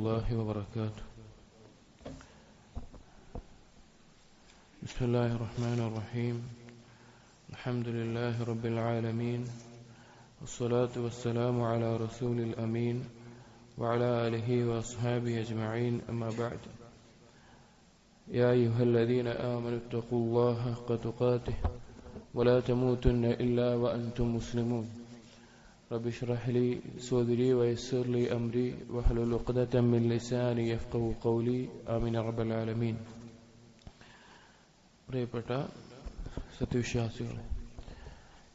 الله وبركاته. بسم الله الرحمن الرحيم. الحمد لله رب العالمين، والصلاة والسلام على رسول الأمين وعلى آله وأصحابه أجمعين، أما بعد. يا أيها الذين آمنوا اتقوا الله حق تقاته ولا تموتن إلا وأنتم مسلمون. رب اشرح لي صدري ويسر لي أمري واحلل عقدة من لساني يفقهوا قولي. آمين رب العالمين. പ്രിയപ്പെട്ട സത്യവിശ്വാസികളെ,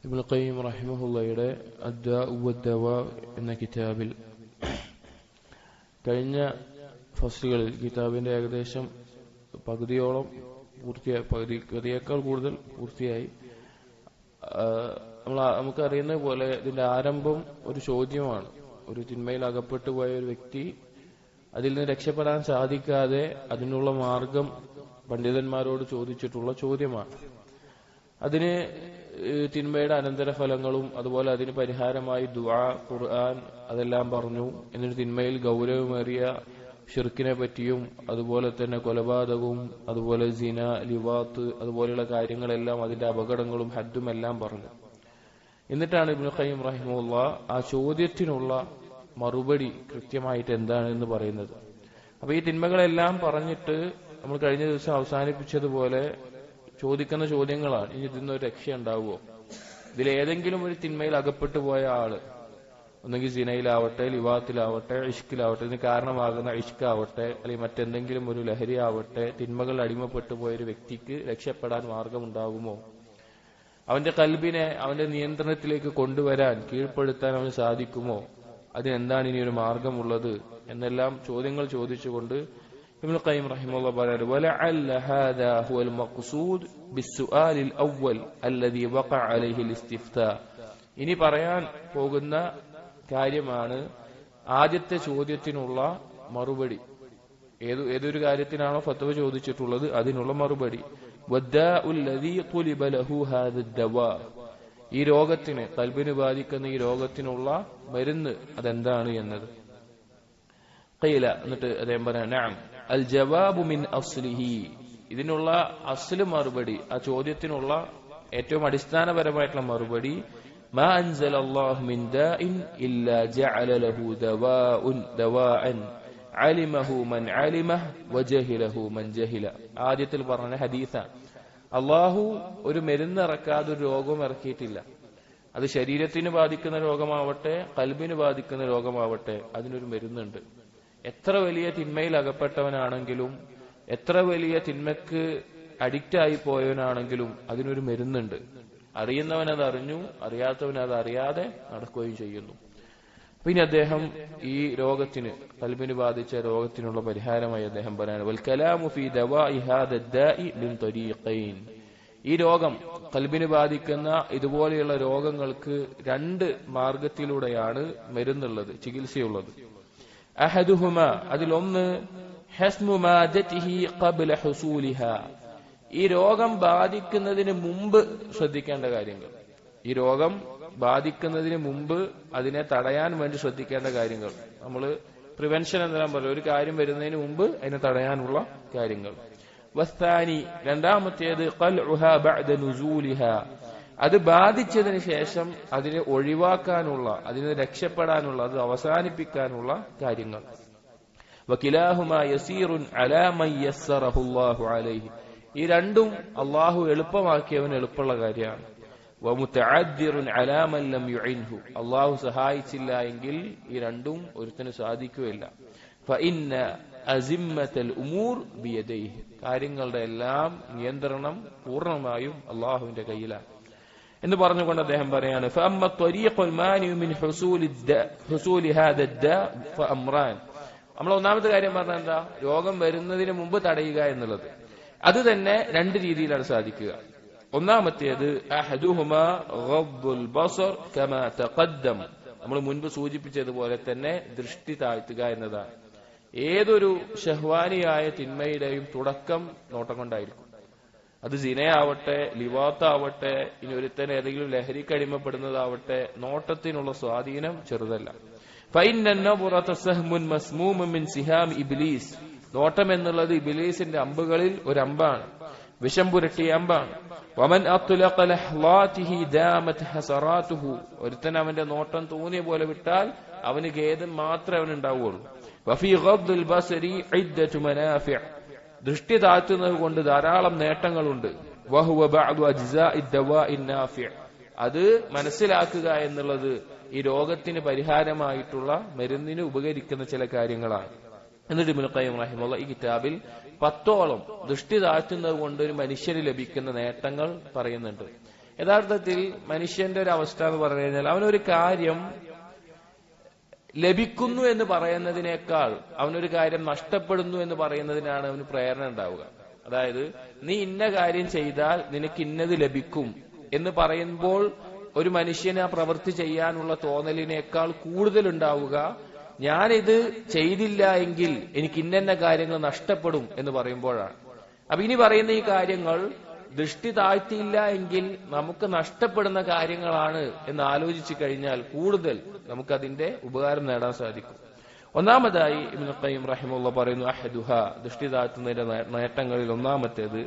ഇബ്നു ഖയ്യിം റഹിമഹുള്ളയുടെ അദ്ദാഉ വദ്ദവാ എന്ന കിതാബിൽ കഴിഞ്ഞ ഫസ്ലുകളിൽ കിതാബിന്റെ ഏകദേശം പകുതിയോളം പൂർത്തിയായി, പകുതിയേക്കാൾ കൂടുതൽ പൂർത്തിയായി. നമുക്കറിയുന്ന പോലെ ഇതിന്റെ ആരംഭം ഒരു ചോദ്യമാണ്. ഒരു തിന്മയിൽ അകപ്പെട്ടു പോയ ഒരു വ്യക്തി അതിൽ നിന്ന് രക്ഷപ്പെടാൻ സാധിക്കാതെ അതിനുള്ള മാർഗം പണ്ഡിതന്മാരോട് ചോദിച്ചിട്ടുള്ള ചോദ്യമാണ്. അതിന് തിന്മയുടെ അനന്തരഫലങ്ങളും അതുപോലെ അതിന് പരിഹാരമായി ദുആ, ഖുർആൻ അതെല്ലാം പറഞ്ഞു. എന്നിട്ട് തിന്മയിൽ ഗൗരവമേറിയ ഷിർക്കിനെ പറ്റിയും അതുപോലെ തന്നെ കൊലപാതകവും അതുപോലെ സിന, ലിവാത്ത് അതുപോലെയുള്ള കാര്യങ്ങളെല്ലാം അതിന്റെ അപകടങ്ങളും ഹദ്ദും എല്ലാം പറഞ്ഞു. എന്നിട്ടാണ് ഇബ്നു ഖയ്യിം റഹിമഹുല്ലാഹ് ആ ചോദ്യത്തിനുള്ള മറുപടി കൃത്യമായിട്ട് എന്താണെന്ന് പറയുന്നത്. അപ്പൊ ഈ തിന്മകളെല്ലാം പറഞ്ഞിട്ട് നമ്മൾ കഴിഞ്ഞ ദിവസം അവസാനിപ്പിച്ചതുപോലെ ചോദിക്കുന്ന ചോദ്യങ്ങളാണ്. ഇനി ഇതിന്നൊരു രക്ഷ ഉണ്ടാവുമോ? ഇതിലേതെങ്കിലും ഒരു തിന്മയിൽ അകപ്പെട്ടു പോയ ആള്, ഒന്നെങ്കിൽ സിനയിലാവട്ടെ, ലിവാത്തിലാവട്ടെ, ഇഷ്കിലാവട്ടെ, ഇതിന് കാരണമാകുന്ന ഇഷ്കാവട്ടെ, അല്ലെങ്കിൽ മറ്റെന്തെങ്കിലും ഒരു ലഹരി ആവട്ടെ, തിന്മകൾ അടിമപ്പെട്ടു പോയൊരു വ്യക്തിക്ക് രക്ഷപ്പെടാൻ മാർഗമുണ്ടാകുമോ? അവന്റെ കൽബിനെ അവന്റെ നിയന്ത്രണത്തിലേക്ക് കൊണ്ടുവരാൻ, കീഴ്പ്പെടുത്താൻ അവന് സാധിക്കുമോ? അതിനെന്താണ് ഇനി ഒരു മാർഗമുള്ളത് എന്നെല്ലാം ചോദ്യങ്ങൾ ചോദിച്ചുകൊണ്ട് ഇബ്നു ഖയ്യിം റഹിമഹുല്ലാഹ് പറയുന്നു, വലഅല്ല ഹാദാ ഹുവൽ മഖ്സൂദ് ബിസ്സുആലിൽ അവ്വൽ അല്ലദീ വഖഅ അലൈഹിൽ ഇസ്തിഫ്താ. ഇനി പറയാൻ പോകുന്ന കാര്യമാണ് ആദ്യത്തെ ചോദ്യത്തിനുള്ള മറുപടി. ഏതൊരു കാര്യത്തിനാണോ ഫത്വ ചോദിച്ചിട്ടുള്ളത് അതിനുള്ള മറുപടി. ഈ രോഗത്തിന്, ഖൽബിന് ബാധിക്കുന്ന ഈ രോഗത്തിനുള്ള മരുന്ന് അതെന്താണ് എന്നത്. ഖീല, എന്നിട്ട് അദ്ദേഹം പറയാം, നഅം അൽ ജവാബു മിൻ അസ്ലിഹി. ഇതിനുള്ള അസ്ല് മറുപടി, ആ ചോദ്യത്തിനുള്ള ഏറ്റവും അടിസ്ഥാനപരമായിട്ടുള്ള മറുപടി, മാ അൻസലല്ലാഹു മിൻ ദാഇൻ ഇല്ലാ ജഅല ലഹു ദവാഅൻ അലിമഹു മൻ അലിമഹ് വജഹിലഹു മൻ ജഹില. ആദ്യത്തിൽ പറഞ്ഞ ഹദീസ, അള്ളാഹു ഒരു മരുന്ന് ഇറക്കാതെ ഒരു രോഗം ഇറക്കിയിട്ടില്ല. അത് ശരീരത്തിന് ബാധിക്കുന്ന രോഗമാവട്ടെ, കൽബിന് ബാധിക്കുന്ന രോഗമാവട്ടെ, അതിനൊരു മരുന്നുണ്ട്. എത്ര വലിയ തിന്മയിൽ അകപ്പെട്ടവനാണെങ്കിലും, എത്ര വലിയ തിന്മക്ക് അഡിക്റ്റ് ആയി പോയവനാണെങ്കിലും അതിനൊരു മരുന്നുണ്ട്. അറിയുന്നവൻ അത് അറിഞ്ഞു, അറിയാത്തവൻ അത് അറിയാതെ നടക്കുകയും ചെയ്യുന്നു. പിന്നെ അദ്ദേഹം ഈ രോഗത്തിന്, ഖൽബിന് ബാധിച്ച രോഗത്തിനുള്ള പരിഹാരമായി അദ്ദേഹം പറയാണ്, വൽ കലാമു ഫീ ദവാഇ ഹാദാ ദാഇ മിൻ തരീഖൈൻ. ഈ രോഗം, ഖൽബിന് ബാധിക്കുന്ന ഇതുപോലെയുള്ള രോഗങ്ങൾക്ക് രണ്ട് മാർഗത്തിലൂടെയാണ് മരുന്നുള്ളത്, ചികിത്സയുള്ളത്. അഹദുഹുമ, അതിലൊന്ന് ഹസ്മു മാദതിഹി ഖബ്ല ഹുസൂലിഹാ. ഈ രോഗം ബാധിക്കുന്നതിന് മുമ്പ് ശ്രദ്ധിക്കേണ്ട കാര്യങ്ങൾ. ഈ രോഗം ബാധിക്കുന്നതിന് മുമ്പ് അതിനെ തടയാൻ വേണ്ടി ശ്രദ്ധിക്കേണ്ട കാര്യങ്ങൾ. നമ്മൾ പ്രിവെൻഷൻ എന്നെല്ലാം പറയും, ഒരു കാര്യം വരുന്നതിന് മുമ്പ് അതിനെ തടയാനുള്ള കാര്യങ്ങൾ. വസ്താനി, രണ്ടാമത്തേത് ഖൽഉഹാ ബഅദ നുസൂലിഹാ. അത് ബാധിച്ചതിന് ശേഷം അതിനെ ഒഴിവാക്കാനുള്ള, അതിനെ രക്ഷപ്പെടാനുള്ള, അത് അവസാനിപ്പിക്കാനുള്ള കാര്യങ്ങൾ. വകിലാഹുമാ യസീറുൻ അലാ മൻ യസ്സറഹു അല്ലാഹു അലൈഹി. ഈ രണ്ടും അള്ളാഹു എളുപ്പമാക്കിയവന് എളുപ്പമുള്ള കാര്യമാണ്. വമുതഅദ്ദിറുൻ അലാ മൻ ലം യുഇൻഹു. അള്ളാഹു സഹായിച്ചില്ല എങ്കിൽ ഈ രണ്ടും ഒരുത്തന് സാധിക്കുകയില്ല. ഫഇന്ന അസിമ്മത്തൽ ഉമൂർ ബിയദൈഹി. കാര്യങ്ങളുടെ എല്ലാം നിയന്ത്രണം പൂർണ്ണമായും അള്ളാഹുവിന്റെ കയ്യിലാണ് എന്ന് പറഞ്ഞുകൊണ്ട് അദ്ദേഹം പറയാണ്, ഫഅമ്മ ത്വരീഖുൽ മാനിഉ മിൻ ഹുസൂലി ഹാദാ ദാ ഫഅംറാൻ. നമ്മൾ ഒന്നാമത്തെ കാര്യം പറഞ്ഞാൽ എന്താ? രോഗം വരുന്നതിന് മുമ്പ് തടയുക എന്നുള്ളത്. അത് തന്നെ രണ്ട് രീതിയിലാണ് സാധിക്കുക. ഒന്നാമത്തേത് അഹദുഹുമാ ഗദ്ദുൽ ബസർ കമാ തഖദ്ദം. നമ്മൾ മുൻപ് സൂചിപ്പിച്ചതുപോലെ തന്നെ ദൃഷ്ടി താഴ്ത്തുക എന്നതാണ്. ഏതൊരു ഷഹ്വാനിയായ തിന്മയുടെയും തുടക്കം നോട്ടം കൊണ്ടായിരിക്കും. അത് സിനയാവട്ടെ, ലിവാത്താവട്ടെ, ഇനി ഒരുത്തൻ ഏതെങ്കിലും ലഹരിക്ക് അടിമപ്പെടുന്നതാവട്ടെ, നോട്ടത്തിനുള്ള സ്വാധീനം ചെറുതല്ല. ഫഇന്ന അൻ-നബറത സഹ്മുൻ മസ്മൂമുൻ മിൻ സിഹാം ഇബ്ലീസ്. നോട്ടം എന്നുള്ളത് ഇബ്ലീസിന്റെ അമ്പുകളിൽ ഒരു അമ്പാണ്, വിഷം പുരട്ടിയ അമ്പാണ്. വമൻ അത്ലഖ ലഹ്ലാതിഹി ദാമത് ഹസറാതുഹു. ഒരുത്തൻ അവന്റെ നോട്ടം തോന്നിയ പോലെ വിട്ടാൽ അവന് ഖേദം മാത്രമേ അവനുണ്ടാവുള്ളൂ. വഫീ ഗദ്ദിൽ ബസരി ഇദ്ദതു മനാഫിഅ. ദൃഷ്ടി താഴ്ത്തുന്നത് കൊണ്ട് ധാരാളം നേട്ടങ്ങളുണ്ട്. വഹുവ ബഅദു അജ്സാഇ ദവാഇൻ നാഫിഅ. അത് മനസ്സിലാക്കുക എന്നുള്ളത് ഈ രോഗത്തിന് പരിഹാരമായിട്ടുള്ള മരുന്നിന് ഉപകരിക്കുന്ന ചില കാര്യങ്ങളാണ്. എന്നിട്ട് ഇബ്നു ഖയ്യിം റഹിമഹുല്ലാഹ് ഈ കിതാബിൽ 10ഓളം ദൃഷ്ടി താഴ്ത്തുന്നത് കൊണ്ട് ഒരു മനുഷ്യന് ലഭിക്കുന്ന നേട്ടങ്ങൾ പറയുന്നുണ്ട്. യഥാർത്ഥത്തിൽ മനുഷ്യന്റെ ഒരു അവസ്ഥ എന്ന് പറഞ്ഞു കഴിഞ്ഞാൽ അവനൊരു കാര്യം ലഭിക്കുന്നു എന്ന് പറയുന്നതിനേക്കാൾ അവനൊരു കാര്യം നഷ്ടപ്പെടുന്നു എന്ന് പറയുന്നതിനാണ് അവന് പ്രേരണ ഉണ്ടാവുക. അതായത് നീ ഇന്ന കാര്യം ചെയ്താൽ നിനക്ക് ഇന്നത് ലഭിക്കും എന്ന് പറയുമ്പോൾ ഒരു മനുഷ്യന് ആ പ്രവൃത്തി ചെയ്യാനുള്ള തോന്നലിനേക്കാൾ കൂടുതൽ ഉണ്ടാവുക ഞാനിത് ചെയ്തില്ല എങ്കിൽ എനിക്ക് ഇന്ന കാര്യങ്ങൾ നഷ്ടപ്പെടും എന്ന് പറയുമ്പോഴാണ്. അപ്പൊ ഇനി പറയുന്ന ഈ കാര്യങ്ങൾ ദൃഷ്ടി താഴ്ത്തിയില്ല എങ്കിൽ നമുക്ക് നഷ്ടപ്പെടുന്ന കാര്യങ്ങളാണ് എന്ന് ആലോചിച്ചു കഴിഞ്ഞാൽ കൂടുതൽ നമുക്കതിന്റെ ഉപകാരം നേടാൻ സാധിക്കും. ഒന്നാമതായി ഇബ്നു ഖയ്യിം റഹിമഹുല്ലാഹ് പറയുന്നു, അഹദുഹ ദൃഷ്ടി താഴ്ത്തുന്നതിന്റെ നേട്ടങ്ങളിൽ ഒന്നാമത്തേത്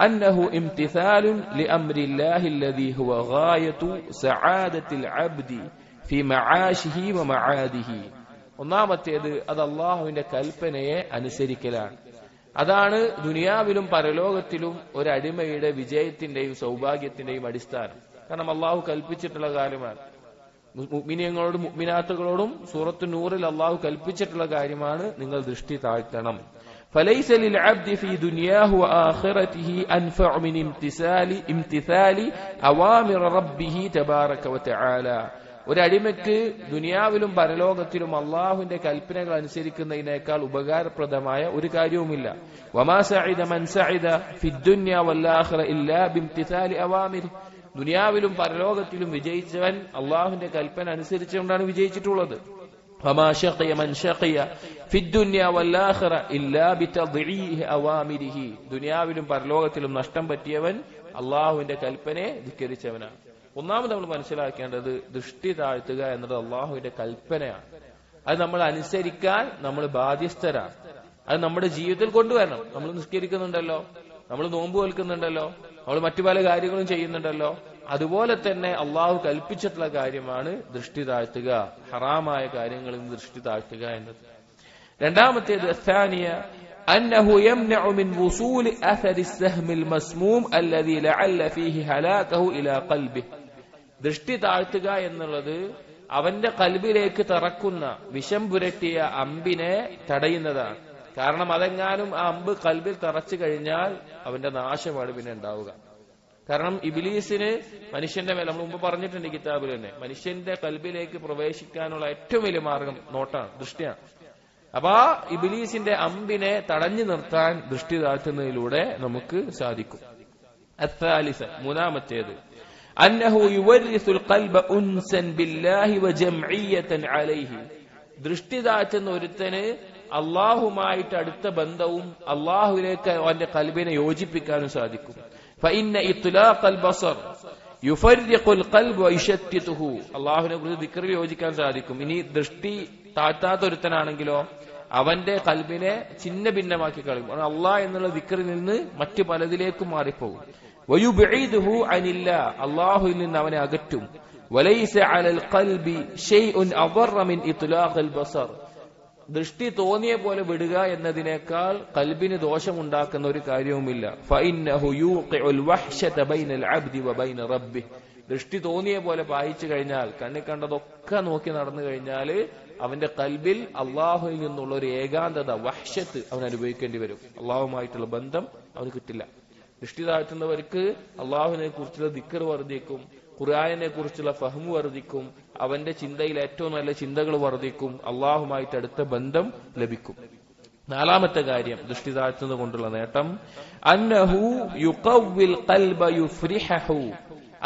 അന്നഹു ഇംതിസാലുൻ ലിഅംരില്ലാഹി അല്ലദീ ഹുവ ഗായതു സആദത്തിൽ അബ്ദി ഫീ മആശിഹി വ മആദിഹി. ഒന്നാമത്തേത് അത് അല്ലാഹുവിന്റെ കൽപ്പനയെ അനുസരിക്കലാണ്. അതാണ് ദുനിയാവിലും പരലോകത്തിലും ഒരു അടിമയുടെ വിജയത്തിന്റെയും സൗഭാഗ്യത്തിന്റെയും അടിസ്ഥാനം. കാരണം അള്ളാഹു കൽപ്പിച്ചിട്ടുള്ള കാര്യമാണ്. മുഅ്മിനീങ്ങളോടും മുഅ്മിനാത്തുകളോടും സൂറത്തു നൂറിൽ അള്ളാഹു കൽപ്പിച്ചിട്ടുള്ള കാര്യമാണ് നിങ്ങൾ ദൃഷ്ടി താഴ്ത്തണം. فليس للعبد في دنياه وآخرته أنفع من امتثال أوامر ربه تبارك وتعالى. ഒരു അടിമയ്ക്ക് ദുനിയാവിലും പരലോകത്തിലും അള്ളാഹുവിന്റെ കൽപ്പനകൾ അനുസരിക്കുന്നതിനേക്കാൾ ഉപകാരപ്രദമായ ഒരു കാര്യവുമില്ല. വമാ സഅദ മൻ സഅദ ഫിദ്ദുനിയ വൽആഖിറ ഇല്ലാ ബിംതിസാലി അവാമിരി. ദുനിയാവിലും പരലോകത്തിലും വിജയിച്ചവൻ അള്ളാഹുവിന്റെ കൽപ്പന അനുസരിച്ചുകൊണ്ടാണ് വിജയിച്ചിട്ടുള്ളത്. വമാ ശഖിയ മൻ ശഖിയ ഫിദ്ദുനിയ വൽആഖിറ ഇല്ലാ ബിതദ്ഈഹി അവാമിരിഹി. ദുനിയാവിലും പരലോകത്തിലും നഷ്ടം പറ്റിയവൻ അള്ളാഹുവിന്റെ കൽപ്പനയെ ധിക്കരിച്ചവനാണ്. ഒന്നാമത് നമ്മൾ മനസ്സിലാക്കേണ്ടത് ദൃഷ്ടി താഴ്ത്തുക എന്നത് അള്ളാഹുവിന്റെ കൽപ്പനയാണ്. അത് നമ്മൾ അനുസരിക്കാൻ നമ്മൾ ബാധ്യസ്ഥരാണ്. അത് നമ്മുടെ ജീവിതത്തിൽ കൊണ്ടുവരണം. നമ്മൾ നിസ്കരിക്കുന്നുണ്ടല്ലോ, നമ്മൾ നോമ്പ് വെൽക്കുന്നുണ്ടല്ലോ, നമ്മൾ മറ്റു പല കാര്യങ്ങളും ചെയ്യുന്നുണ്ടല്ലോ. അതുപോലെ തന്നെ അള്ളാഹു കൽപ്പിച്ചിട്ടുള്ള കാര്യമാണ് ദൃഷ്ടി താഴ്ത്തുക, ഹറാമായ കാര്യങ്ങളിൽ നിന്ന് ദൃഷ്ടി താഴ്ത്തുക എന്നത്. രണ്ടാമത്തേത് അസ്സാനിയ അന്നഹു യംനഉ മിൻ വുസൂലി അഥരി അസ്സഹ്മിൽ മസ്മൂം അല്ലദീ ലഅല്ല ഫീഹി ഹലാകഹു ഇലാ ഖൽബിഹി. ദൃഷ്ടി താഴ്ത്തുക എന്നുള്ളത് അവന്റെ കൽബിലേക്ക് തറക്കുന്ന വിഷം പുരട്ടിയ അമ്പിനെ തടയുന്നതാണ്. കാരണം അതെങ്ങാനും ആ അമ്പ് കൽബിൽ തറച്ചു കഴിഞ്ഞാൽ അവന്റെ നാശമാണ് പിന്നെ ഉണ്ടാവുക. കാരണം ഇബ്ലീസിന് മനുഷ്യന്റെ മേലെ നമ്മൾ മുമ്പ് പറഞ്ഞിട്ടുണ്ട് ഈ കിതാബിൽ തന്നെ, മനുഷ്യന്റെ കൽബിലേക്ക് പ്രവേശിക്കാനുള്ള ഏറ്റവും വലിയ മാർഗം നോട്ടാണ്, ദൃഷ്ടിയാണ്. അപ്പൊ ആ ഇബ്ലീസിന്റെ അമ്പിനെ തടഞ്ഞു നിർത്താൻ ദൃഷ്ടി താഴ്ത്തുന്നതിലൂടെ നമുക്ക് സാധിക്കും. അത്സാലിസ മൂന്നാമത്തേത് അന്നഹു യുവരിസുൽ ഖൽബ ഉൻസൻ ബില്ലാഹി വജംഇയ്യതൻ അലൈഹി. ദൃഷ്ടി താഴ്ത്തുന്ന ഒരുത്തന് അള്ളാഹുമായിട്ട് അടുത്ത ബന്ധവും അള്ളാഹുവിലേക്ക് അവന്റെ കൽബിനെ യോജിപ്പിക്കാനും സാധിക്കും. ഫഇന്ന ഇത്ലാഖൽ ബസർ യുഫർരിഖുൽ ഖൽബ വയുശത്തിതുഹു. അള്ളാഹുവിനെ കുറിച്ച് ദിക്റിൽ യോജിക്കാൻ സാധിക്കും. ഇനി ദൃഷ്ടി താഴ്ത്താത്ത ഒരുത്തനാണെങ്കിലോ അവന്റെ കൽബിനെ ഛിന്ന ഭിന്നമാക്കി കളയും. അള്ളാഹ് എന്നുള്ള ദിക്റിൽ നിന്ന് മറ്റു പലതിലേക്കും മാറിപ്പോകും. വയുബ്ഇദുഹു അനില്ലാ, അള്ളാഹുവിൽ നിന്ന് അവനെ അകറ്റും. വലൈസ അലൽ ഖൽബി ശൈഉൻ അദറ മിൻ ഇത്ലാഖൽ ബസർ. ദൃഷ്ടി തോന്നിയ പോലെ വിടുക എന്നതിനേക്കാൾ കൽബിന് ദോഷമുണ്ടാക്കുന്ന ഒരു കാര്യവുമില്ല. ഫഇന്നഹു യൂഖിഉൽ വഹ്ശത ബൈനൽ അബ്ദി വബൈന റബ്ബിഹി. ദൃഷ്ടി തോന്നിയ പോലെ പായിച്ചു കഴിഞ്ഞാൽ, കണ്ണി കണ്ടതൊക്കെ നോക്കി നടന്നു കഴിഞ്ഞാൽ അവന്റെ കൽബിൽ അള്ളാഹുവിൽ നിന്നുള്ള ഒരു ഏകാന്തത, വഹ്ശത്ത് അവൻ അനുഭവിക്കേണ്ടി വരും. അള്ളാഹുമായിട്ടുള്ള ബന്ധം അവന് കിട്ടില്ല. ദൃഷ്ടി താഴ്ത്തുന്നവർക്ക് അള്ളാഹുവിനെ കുറിച്ചുള്ള ദിക്ർ വർദ്ധിക്കും, ഖുർആനിനെ കുറിച്ചുള്ള ഫഹ്മ് വർദ്ധിക്കും, അവന്റെ ചിന്തയിൽ ഏറ്റവും നല്ല ചിന്തകൾ വർദ്ധിക്കും, അള്ളാഹുമായിട്ട് അടുത്ത ബന്ധം ലഭിക്കും. നാലാമത്തെ കാര്യം ദൃഷ്ടി താഴ്ത്തുന്നത് കൊണ്ടുള്ള നേട്ടം അന്നഹു യുഖവ്വിൽ ഖൽബ യുഫ്രിഹു.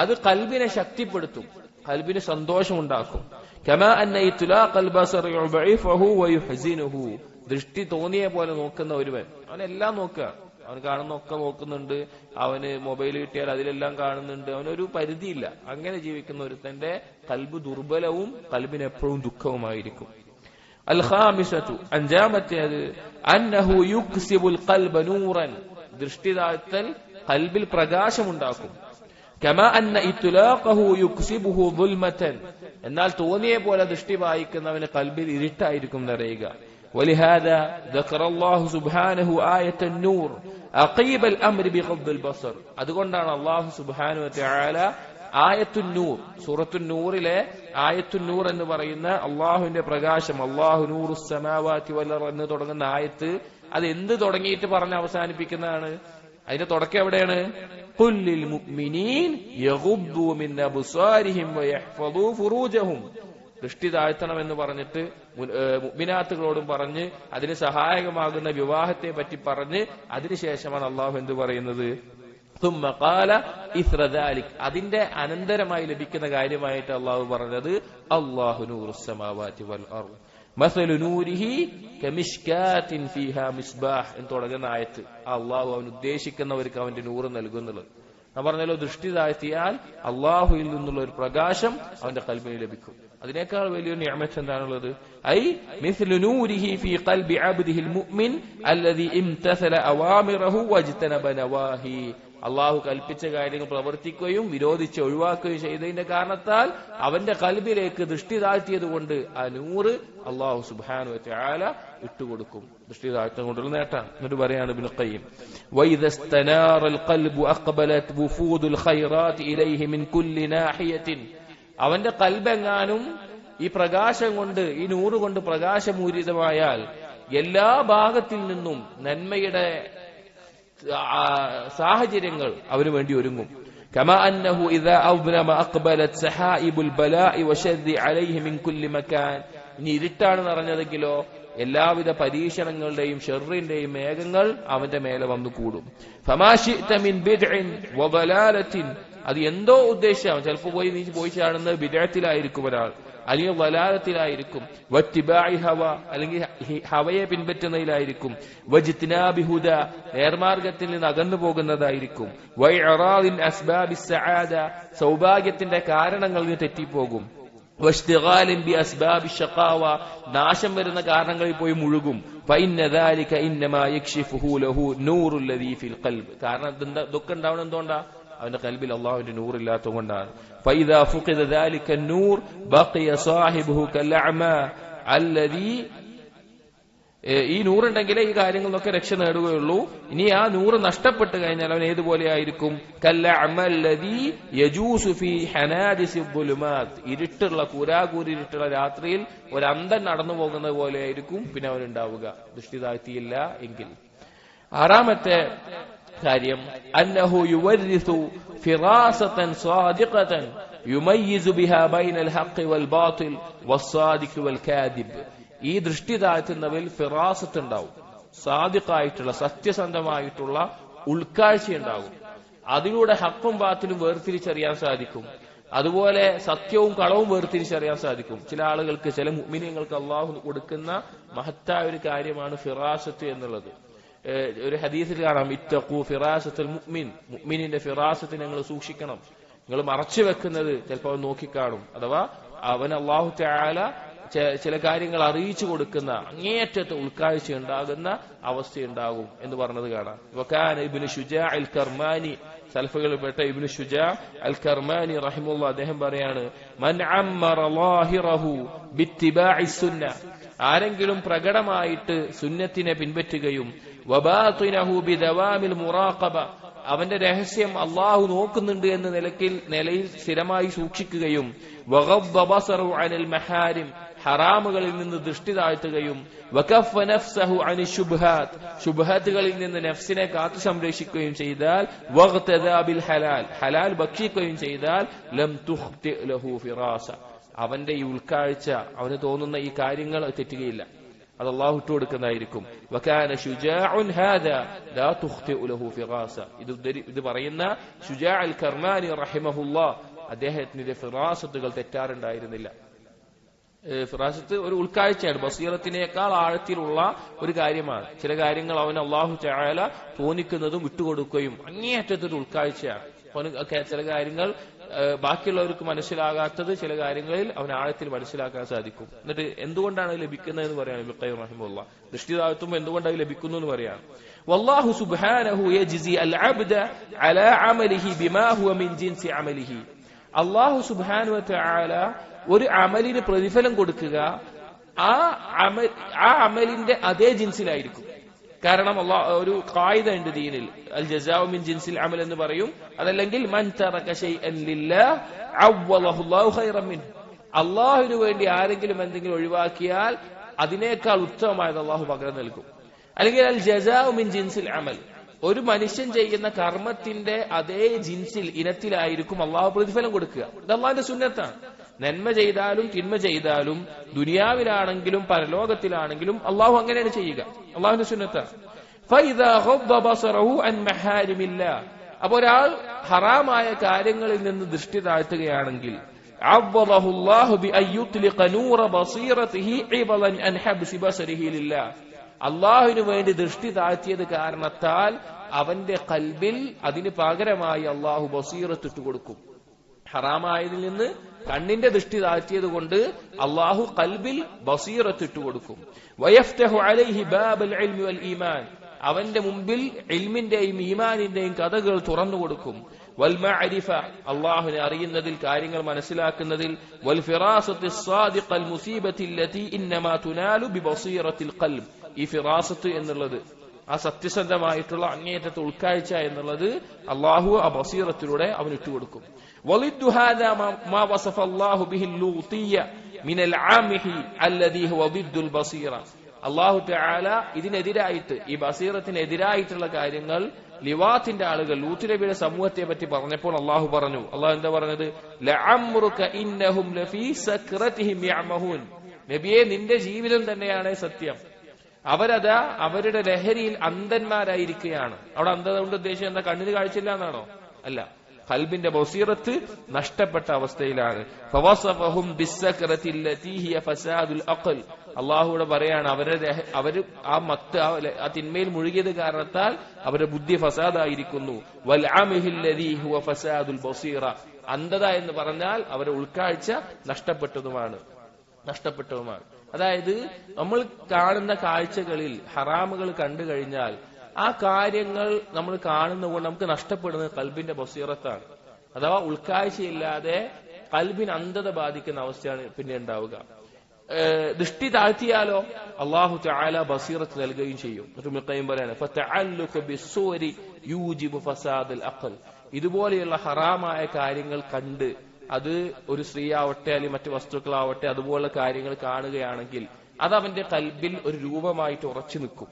അത് കൽബിനെ ശക്തിപ്പെടുത്തും, കൽബിന് സന്തോഷമുണ്ടാക്കും. കമാ അന്ന ഇത്ലാഖൽ ബസർ യുബഇഫഹു വയുഹ്സിനുഹു. ദൃഷ്ടി തോന്നിയ പോലെ നോക്കുന്ന ഒരുവൻ അവനെല്ലാം നോക്കുക, അവൻ കാണുന്നൊക്കെ നോക്കുന്നുണ്ട്, അവന് മൊബൈൽ കിട്ടിയാൽ അതിലെല്ലാം കാണുന്നുണ്ട്, അവനൊരു പരിധിയില്ല. അങ്ങനെ ജീവിക്കുന്ന ഒരുത്തന്റെ കൽബ് ദുർബലവും കൽബിന് എപ്പോഴും ദുഃഖവുമായിരിക്കും. അൽ-ഖാമിസതു, അഞ്ചാമത്തേത്, അന്നഹു യുക്സിബുൽ ഖൽബ നൂറൻ, ദൃഷ്ടി താഴ്ത്തൽ കൽബിൽ പ്രകാശമുണ്ടാക്കും. കമാ അന്ന ഇത്ലാഖഹു യുക്സിബുഹു ദുൽമതൻ, എന്നാൽ തോന്നിയ പോലെ ദൃഷ്ടി വായിക്കുന്നവന് കൽബിൽ ഇരുട്ടായിരിക്കും നിറയുക. വലിഹാദാ ദക്കറ അല്ലാഹു സുബ്ഹാനഹു ആയത്തുൻ നൂർ അഖീബൽ അംരി ബിഗദ്ദിൽ ബസർ, അതുകൊണ്ടാണ് അല്ലാഹു സുബ്ഹാനഹു വതആല ആയത്തുൻ നൂർ, സൂറത്തുൻ നൂറിലെ ആയത്തുൻ നൂർ എന്ന് പറയുന്ന അള്ളാഹുവിന്റെ പ്രകാശം, അല്ലാഹു നൂറുസ് സമാവാതി വൽ അർദ് എന്ന് തുടങ്ങുന്ന ആയത്ത്, അത് എന്ത് തുടങ്ങിയിട്ട് പറഞ്ഞ് അവസാനിപ്പിക്കുന്നതാണ്? അതിന്റെ തുടക്കം എവിടെയാണ്? ഖുല്ലിൽ മുഅ്മിനീൻ യഗുദ്ദൂ മിൻ അബ്സാരിഹിം വയഹ്ഫദൂ ഫുറൂജഹും, ദൃഷ്ടി താഴ്ത്തണമെന്ന് പറഞ്ഞിട്ട് മുഅ്മിനാത്തുകളോടും പറഞ്ഞ് അതിന് സഹായകമാകുന്ന വിവാഹത്തെ പറ്റി പറഞ്ഞ് അതിനുശേഷമാണ് അള്ളാഹു എന്ത് പറയുന്നത്? ثم قال إثر ذلك, അതിന്റെ അനന്തരമായി ലഭിക്കുന്ന കാര്യമായിട്ട് അള്ളാഹു പറഞ്ഞത് അല്ലാഹു നൂറുസ് സമാവാതി വൽ അർദ് മസലു നൂരിഹി കമിഷ്കാത്തിൻ ഫീഹാ മിസ്ബാഹ് എന്ന് തുടങ്ങുന്ന ആയത്ത്. അള്ളാഹു അവൻ ഉദ്ദേശിക്കുന്നവർക്ക് അവന്റെ നൂറ് നൽകുന്നുള്ളത്. ഞാൻ പറഞ്ഞല്ലോ, ദൃഷ്ടി താഴ്ത്തിയാൽ അള്ളാഹുവിൽ നിന്നുള്ള ഒരു പ്രകാശം അവന്റെ ഖൽബിന് ലഭിക്കും. അതിനേക്കാൾ വലിയ നിഅമത്ത് എന്താണുള്ളത്? ഐ മിസ്ലു നൂരിഹി ഫീ ഖൽബി അബ്ദിഹിൽ മുഅ്മിൻ അല്ലദീ ഇംതസല അവാമിറഹു വജ്തനബ നവാഹി, അള്ളാഹു കൽപ്പിച്ച കാര്യങ്ങൾ പ്രവർത്തിക്കുകയും വിരോധിച്ച് ഒഴിവാക്കുകയും ചെയ്തതിന്റെ കാരണത്താൽ അവന്റെ കൽബിലേക്ക് ദൃഷ്ടി താഴ്ത്തിയത് കൊണ്ട് ആ നൂറ് അള്ളാഹു സുബ്ഹാനഹു വതആല ഇട്ടുകൊടുക്കും. ദൃഷ്ടി താഴ്ത്തം കൊണ്ടുള്ള നേട്ടാണ്. എന്നിട്ട് പറയാണ് ഇബ്നു ഖയ്യിം, വഇദസ്തനാറൽ ഖൽബു അഖ്ബലത് വുഫൂദുൽ ഖൈറാത്ത് ഇലൈഹി മിൻ കുല്ലി നാഹിയത്തിൻ, അവന്റെ കൽബെങ്ങാനും ഈ പ്രകാശം കൊണ്ട്, ഈ നൂറ് കൊണ്ട് പ്രകാശമൂരിതമായാൽ എല്ലാ ഭാഗത്തിൽ നിന്നും നന്മയുടെ സാഹചര്യങ്ങൾ അവന് വേണ്ടി ഒരുങ്ങും. കമാ അന്നഹു ഇദാ അദ്നമ അഖ്ബലത് സഹായിബുൽ ബലാഇ വശദ്ദി അലൈഹി മിൻ കുല്ലി മകാൻ, ഇനി ഇരുട്ടാണ് നിറഞ്ഞതെങ്കിലോ എല്ലാവിധ പരീക്ഷണങ്ങളുടെയും ഷർറിന്റെയും മേഘങ്ങൾ അവന്റെ മേലെ വന്നു കൂടും. ഫമാ ശിഅത മിൻ ബിദ്ഇൻ വദലാലത്തിൻ, അത് എന്തോ ഉദ്ദേശം, ചിലപ്പോൾ പോയി ചാടുന്നത് ബിദ്അത്തിലായിരിക്കും ഒരാൾ, അല്ലെങ്കിൽ വലാലത്തിലായിരിക്കും, വത്തിബാഇ ഹവ, അല്ലെങ്കിൽ ഹവയെ പിൻപറ്റുന്നതിലായിരിക്കും, വജ്തിനാബി ഹുദ, നേർമാർഗത്തിൽ നിന്ന് അകന്നു പോകുന്നതായിരിക്കും, വഇറാദിൻ അസ്ബാബിസ് സആദ, സൗഭാഗ്യത്തിന്റെ കാരണങ്ങളിൽ നിന്ന് തെറ്റിപ്പോകും, വഷ്തിഗാലിൻ ബി അസ്ബാബി ഷഖാവ, നാശം വരുന്ന കാരണങ്ങളിൽ പോയി മുഴുകും. ഫഇന്ന ദാലിക ഇന്നമാ യക്ഷിഫുഹു ലഹു നൂറുൽ ലദീ ഫിൽ ഖൽബ്, കാരണം ഇതൊക്കെ ഉണ്ടാവണം എന്തുകൊണ്ടാ? അവന്റെ കൽബിൽ അള്ളാഹുവിന്റെ നൂറില്ലാത്തത് കൊണ്ടാണ്. ഫഇദാ ഫുഖിദ ദാലിക നൂർ ബഖിയ സാഹിബുഹു കൽഅമാ അല്ലദീ, ഈ നൂറുണ്ടെങ്കിലേ ഈ കാര്യങ്ങളൊക്കെ രക്ഷ നേടുകയുള്ളൂ. ഇനി ആ നൂറ് നഷ്ടപ്പെട്ട് കഴിഞ്ഞാൽ അവൻ ഏതുപോലെ ആയിരിക്കും? കൽഅമല്ലദീ യജൂസു ഫീ ഹനാദിസിൽ ദുലുമാത്ത്, ഇരുട്ടുള്ള കൂരാകൂരിട്ടുള്ള രാത്രിയിൽ ഒരു അന്ധൻ നടന്നു പോകുന്നത് പോലെ ആയിരിക്കും പിന്നെ അവൻ ഉണ്ടാവുക, ദൃഷ്ടി താഴ്ത്തിയില്ല എങ്കിൽ. ആറാമത്തെ കാര്യം, അന്നഹു യുവരിസു ഫിറാസതൻ സാദിഖതൻ യുമയ്യിസു ബിഹാ ബൈനൽ ഹഖ് വൽ ബാതിൽ വസ്സാദിഖ് വൽ കാദിബ്, ഈ ദൃഷ്ടി താഴ്ത്തുന്നവരിൽ ഫിറാസത്ത് ഉണ്ടാവും, സാദിഖായിട്ടുള്ള സത്യസന്ധമായിട്ടുള്ള ഉൾക്കാഴ്ച ഉണ്ടാകും. അതിലൂടെ ഹക്കും ബാത്തിലും വേർതിരിച്ചറിയാൻ സാധിക്കും. അതുപോലെ സത്യവും കളവും വേർതിരിച്ചറിയാൻ സാധിക്കും. ചില ആളുകൾക്ക്, ചില മുഅ്മിനീങ്ങൾക്ക് അള്ളാഹു കൊടുക്കുന്ന മഹത്തായ ഒരു കാര്യമാണ് ഫിറാസത്ത് എന്നുള്ളത്. ഒരു ഹദീസിൽ കാണാം, ഇത്തഖൂ ഫിറാസത്തുൽ മുഅ്മിൻ, മുഅ്മിനിന്റെ ഫിറാസത്ത് നിങ്ങൾ സൂക്ഷിക്കണം. നിങ്ങൾ മറച്ചു വെക്കുന്നത് ചിലപ്പോൾ അവൻ നോക്കിക്കാണും, അഥവാ അവൻ അല്ലാഹു തആല ചില കാര്യങ്ങൾ അറിയിച്ചു കൊടുക്കുന്ന അങ്ങേയറ്റത്തെ ഉൾക്കാഴ്ച ഉണ്ടാകുന്ന അവസ്ഥയുണ്ടാകും എന്ന് പറഞ്ഞത് കാണാം. വകാന ഇബ്നു ശുജാ അൽ കർമാനി, സലഫുകളിൽപ്പെട്ട ഇബ്നു ശുജാ അൽ കർമാനി റഹിമഹുല്ലാഹ്, അദ്ദേഹം പറയാണ്, മൻ അമ്മറ ളാഹിറഹു ബിത്തിബാഇ സുന്ന, ആരെങ്കിലും പ്രകടമായിട്ട് സുന്നത്തിനെ പിൻപറ്റുകയും വബാതിനഹു ബിദവാമിൽ മുറാഖബ, അവന്റെ രഹസ്യം അള്ളാഹു നോക്കുന്നുണ്ട് എന്ന നിലയിൽ സ്ഥിരമായി സൂക്ഷിക്കുകയും വഗദ്ദ ബസറു അനിൽ മഹാരിം, ഹറാമുകളിൽ നിന്ന് ദൃഷ്ടി താഴ്ത്തുകയും വകഫ നഫ്സഹു അനി ശുബ്ഹാത്ത്, ശുബ്ഹാത്തുകളിൽ നിന്ന് നഫ്സിനെ കാത്തു സംരക്ഷിക്കുകയും ചെയ്താൽ വഗ്തദാ ബിൽ ഹലാൽ, ഹലാൽ ഭക്ഷിക്കുകയും ചെയ്താൽ ലം തുഖ്തി ലഹു ഫിറാസ, അവന്റെ ഈ ഉൾക്കാഴ്ച, അവന് തോന്നുന്ന ഈ കാര്യങ്ങൾ തെറ്റുകയില്ല, അത് അള്ളാഹു ഇട്ടു കൊടുക്കുന്നതായിരിക്കും. വകാന ശുജാഉൻ ഹാദാ ലാ തുഖ്തി ലഹു ഫിറാസ, ഇത് പറയുന്ന ശുജാ അൽ കർമാനി റഹിമഹുല്ലാഹ്, അദ്ദേഹത്തിന്റെ ഫിറാസത്തുകൾ തെറ്റാറുണ്ടായിരുന്നില്ല. ഫിറാസത്ത് ഒരു ഉൾക്കാഴ്ചയാണ്, ബസീറത്തിനേക്കാൾ ആഴത്തിലുള്ള ഒരു കാര്യമാണ്. ചില കാര്യങ്ങൾ അവൻ അള്ളാഹു തആല തോന്നിക്കുന്നതും വിട്ടുകൊടുക്കുകയും അങ്ങേയറ്റത്തൊരു ഉൾക്കാഴ്ചയാണ്. ചില കാര്യങ്ങൾ ബാക്കിയുള്ളവർക്ക് മനസ്സിലാകാത്തത് ചില കാര്യങ്ങളിൽ അവൻ ആഴത്തിൽ മനസ്സിലാക്കാൻ സാധിക്കും. എന്നിട്ട് എന്തുകൊണ്ടാണ് ലഭിക്കുന്നതെന്ന് പറയാണ് ഇബ്നു ഖയ്യിം റഹിമഹുല്ലാഹ്. ദൃഷ്ടിതാഴ്ത്തുമ്പോൾ എന്തുകൊണ്ടാണ് ലഭിക്കുന്നു എന്ന് പറയാണ്. വല്ലാഹു സുബ്ഹാനഹു യജ്സി അൽ അബ്ദ അലാ അമലിഹി ബിമാ ഹുവ മിൻ ജിൻസി അമലിഹി. അല്ലാഹു സുബ്ഹാനഹു വതആല ഒരു അമലിന് പ്രതിഫലം കൊടുക്കുക ആ അമലിന്റെ അതേ ജിൻസിലായിരിക്കും. കാരണം ഒരു ഖായിദ ഉണ്ട് ദീനിൽ, അൽ ജസാഉ മിൻ ജിൻസിൽ അമൽ എന്ന് പറയും. അതല്ലെങ്കിൽ മൻ തറക ശൈഅൻ ലില്ലാഹ് അവ്വലഹു അല്ലാഹു ഖൈറൻ മിൻഹു. അല്ലാഹുവിന് വേണ്ടി ആരെങ്കിലും എന്തെങ്കിലും ഒഴിവാക്കിയാൽ അതിനേക്കാൾ ഉത്തമമായത് അല്ലാഹു പകരം നൽകും. അല്ലെങ്കിൽ അൽ ജസാഉ മിൻ ജിൻസിൽ അമൽ, ഒരു മനുഷ്യൻ ചെയ്യുന്ന കർമ്മത്തിന്റെ അതേ ജിൻസിൽ ഇനത്തിലായിരിക്കും അല്ലാഹു പ്രതിഫലം കൊടുക്കുക. ഇത് അല്ലാഹുവിന്റെ സുന്നത്താണ്. നന്മ ചെയ്താലും തിന്മ ചെയ്താലും ദുനിയാവിലാണെങ്കിലും പരലോകത്തിലാണെങ്കിലും അള്ളാഹു അങ്ങനെയാണ് ചെയ്യുക. അള്ളാഹുവിന്റെ സുന്നത്താണ്. അപ്പൊ ഒരാൾ ഹറാമായ കാര്യങ്ങളിൽ നിന്ന് ദൃഷ്ടി താഴ്ത്തുകയാണെങ്കിൽ അള്ളാഹുവിന് വേണ്ടി ദൃഷ്ടി താഴ്ത്തിയത് കാരണത്താൽ അവന്റെ ഖൽബിൽ അതിന് പകരമായി അള്ളാഹു ബസീറത്ത് ഇട്ട് കൊടുക്കും. ഹറാമായതിൽ നിന്ന് കണ്ണിന്റെ ദൃഷ്ടി താഴ്ത്തിയത് കൊണ്ട് അള്ളാഹു ഖൽബിൽ ബസീറത്ത് ഇട്ട് കൊടുക്കും. വയഫ്തഹു അലൈഹി ബാബൽ ഇൽമി വൽ ഈമാൻ, അവന്റെ മുമ്പിൽ ഇൽമിന്റെയും ഈമാനിന്റെയും കഥകൾ തുറന്നു കൊടുക്കും. വൽ മഅരിഫ, അള്ളാഹുവിനെ അറിയുന്നതിൽ, കാര്യങ്ങൾ മനസ്സിലാക്കുന്നതിൽ. വൽ ഫിറാസത്തി സ്സാദിഖൽ മുസീബത്തി അല്ലതി ഇന്നമാ തുനാലു ബിബസീറത്തിൽ ഖൽബ്. ഈ ഫിറാസത്ത് എന്നുള്ളത്, ആ സത്യസന്ധമായിട്ടുള്ള അങ്ങേയറ്റത്തെ ഉൾക്കാഴ്ച എന്നുള്ളത് അള്ളാഹു ആ ബസീറത്തിലൂടെ അവൻ ഇട്ടുകൊടുക്കും. وضد هذا ما وصف الله به اللوطية من العامح الذي هو ضد البصيرة. അള്ളാഹു തആല ഇതിനെതിരായിട്ട്, ഈ ബസീറത്തിനെതിരായിട്ടുള്ള കാര്യങ്ങൾ ലിവാത്തിന്റെ ആളുകൾ ലൂത്ത് നബിയുടെ സമൂഹത്തെ പറ്റി പറഞ്ഞപ്പോൾ അള്ളാഹു പറഞ്ഞു, അള്ളാഹു എന്താ പറഞ്ഞത്? ലഅംറുക ഇന്നഹും ലഫീ സക്രതിഹിം യഅമഹൂൻ. നബിയെ, നിന്റെ ജീവിതം തന്നെയാണ് സത്യം, അവരതാ അവരുടെ ലഹരിയിൽ അന്ധന്മാരായിരിക്കുകയാണ്. അവിടെ അന്ധത കൊണ്ട് ഉദ്ദേശിച്ചത് എന്താ? കണ്ണിന് കാഴ്ചയില്ല എന്നാണോ? അല്ല, ഖൽബിന്റെ ബസീറത്ത് നഷ്ടപ്പെട്ട അവസ്ഥയിലാണ്. ഫവസഫഹും ബിസ്സക്രതി അല്ലതി ഹിയ ഫസാദുൽ അഖൽ. അല്ലാഹുവിടെ പറയാണ്, അവര് ആ മത്ത്, ആ തിന്മയിൽ മുഴുകിയത് കാരണത്താൽ അവരുടെ ബുദ്ധി ഫസാദായിരിക്കുന്നു. വൽ അമഹി അല്ലതി ഹുവ ഫസാദുൽ ബസീറ. അന്ധത എന്ന് പറഞ്ഞാൽ അവരുടെ ഉൾക്കാഴ്ച നഷ്ടപ്പെട്ടതുമാണ്. അതായത് നമ്മൾ കാണുന്ന കാഴ്ചകളിൽ ഹറാമുകൾ കണ്ടു കഴിഞ്ഞാൽ ആ കാര്യങ്ങൾ നമ്മൾ കാണുന്നതുകൊണ്ട് നമുക്ക് നഷ്ടപ്പെടുന്നത് ഖൽബിന്റെ ബസീറത്താണ്. അഥവാ ഉൾക്കാഴ്ചയില്ലാതെ ഖൽബിന് അന്ധത ബാധിക്കുന്ന അവസ്ഥയാണ് പിന്നെ ഉണ്ടാവുക. ദൃഷ്ടി താഴ്ത്തിയാലോ അല്ലാഹു തആല ബസീറത്ത് നൽകുകയും ചെയ്യും. ഇബ്നു ഖയ്യിം പറയാണ്, ഫതഅല്ലുഖു ബിസ്സൂരി യൂജിബു ഫസാദൽ അഖൽ. ഇതുപോലെയുള്ള ഹറാമായ കാര്യങ്ങൾ കണ്ട്, അത് ഒരു സ്ത്രീ ആവട്ടെ അല്ലെങ്കിൽ മറ്റു വസ്തുക്കളാവട്ടെ, അതുപോലുള്ള കാര്യങ്ങൾ കാണുകയാണെങ്കിൽ അത് അവന്റെ ഖൽബിൽ ഒരു രൂപമായിട്ട് ഉറച്ചു നിൽക്കും.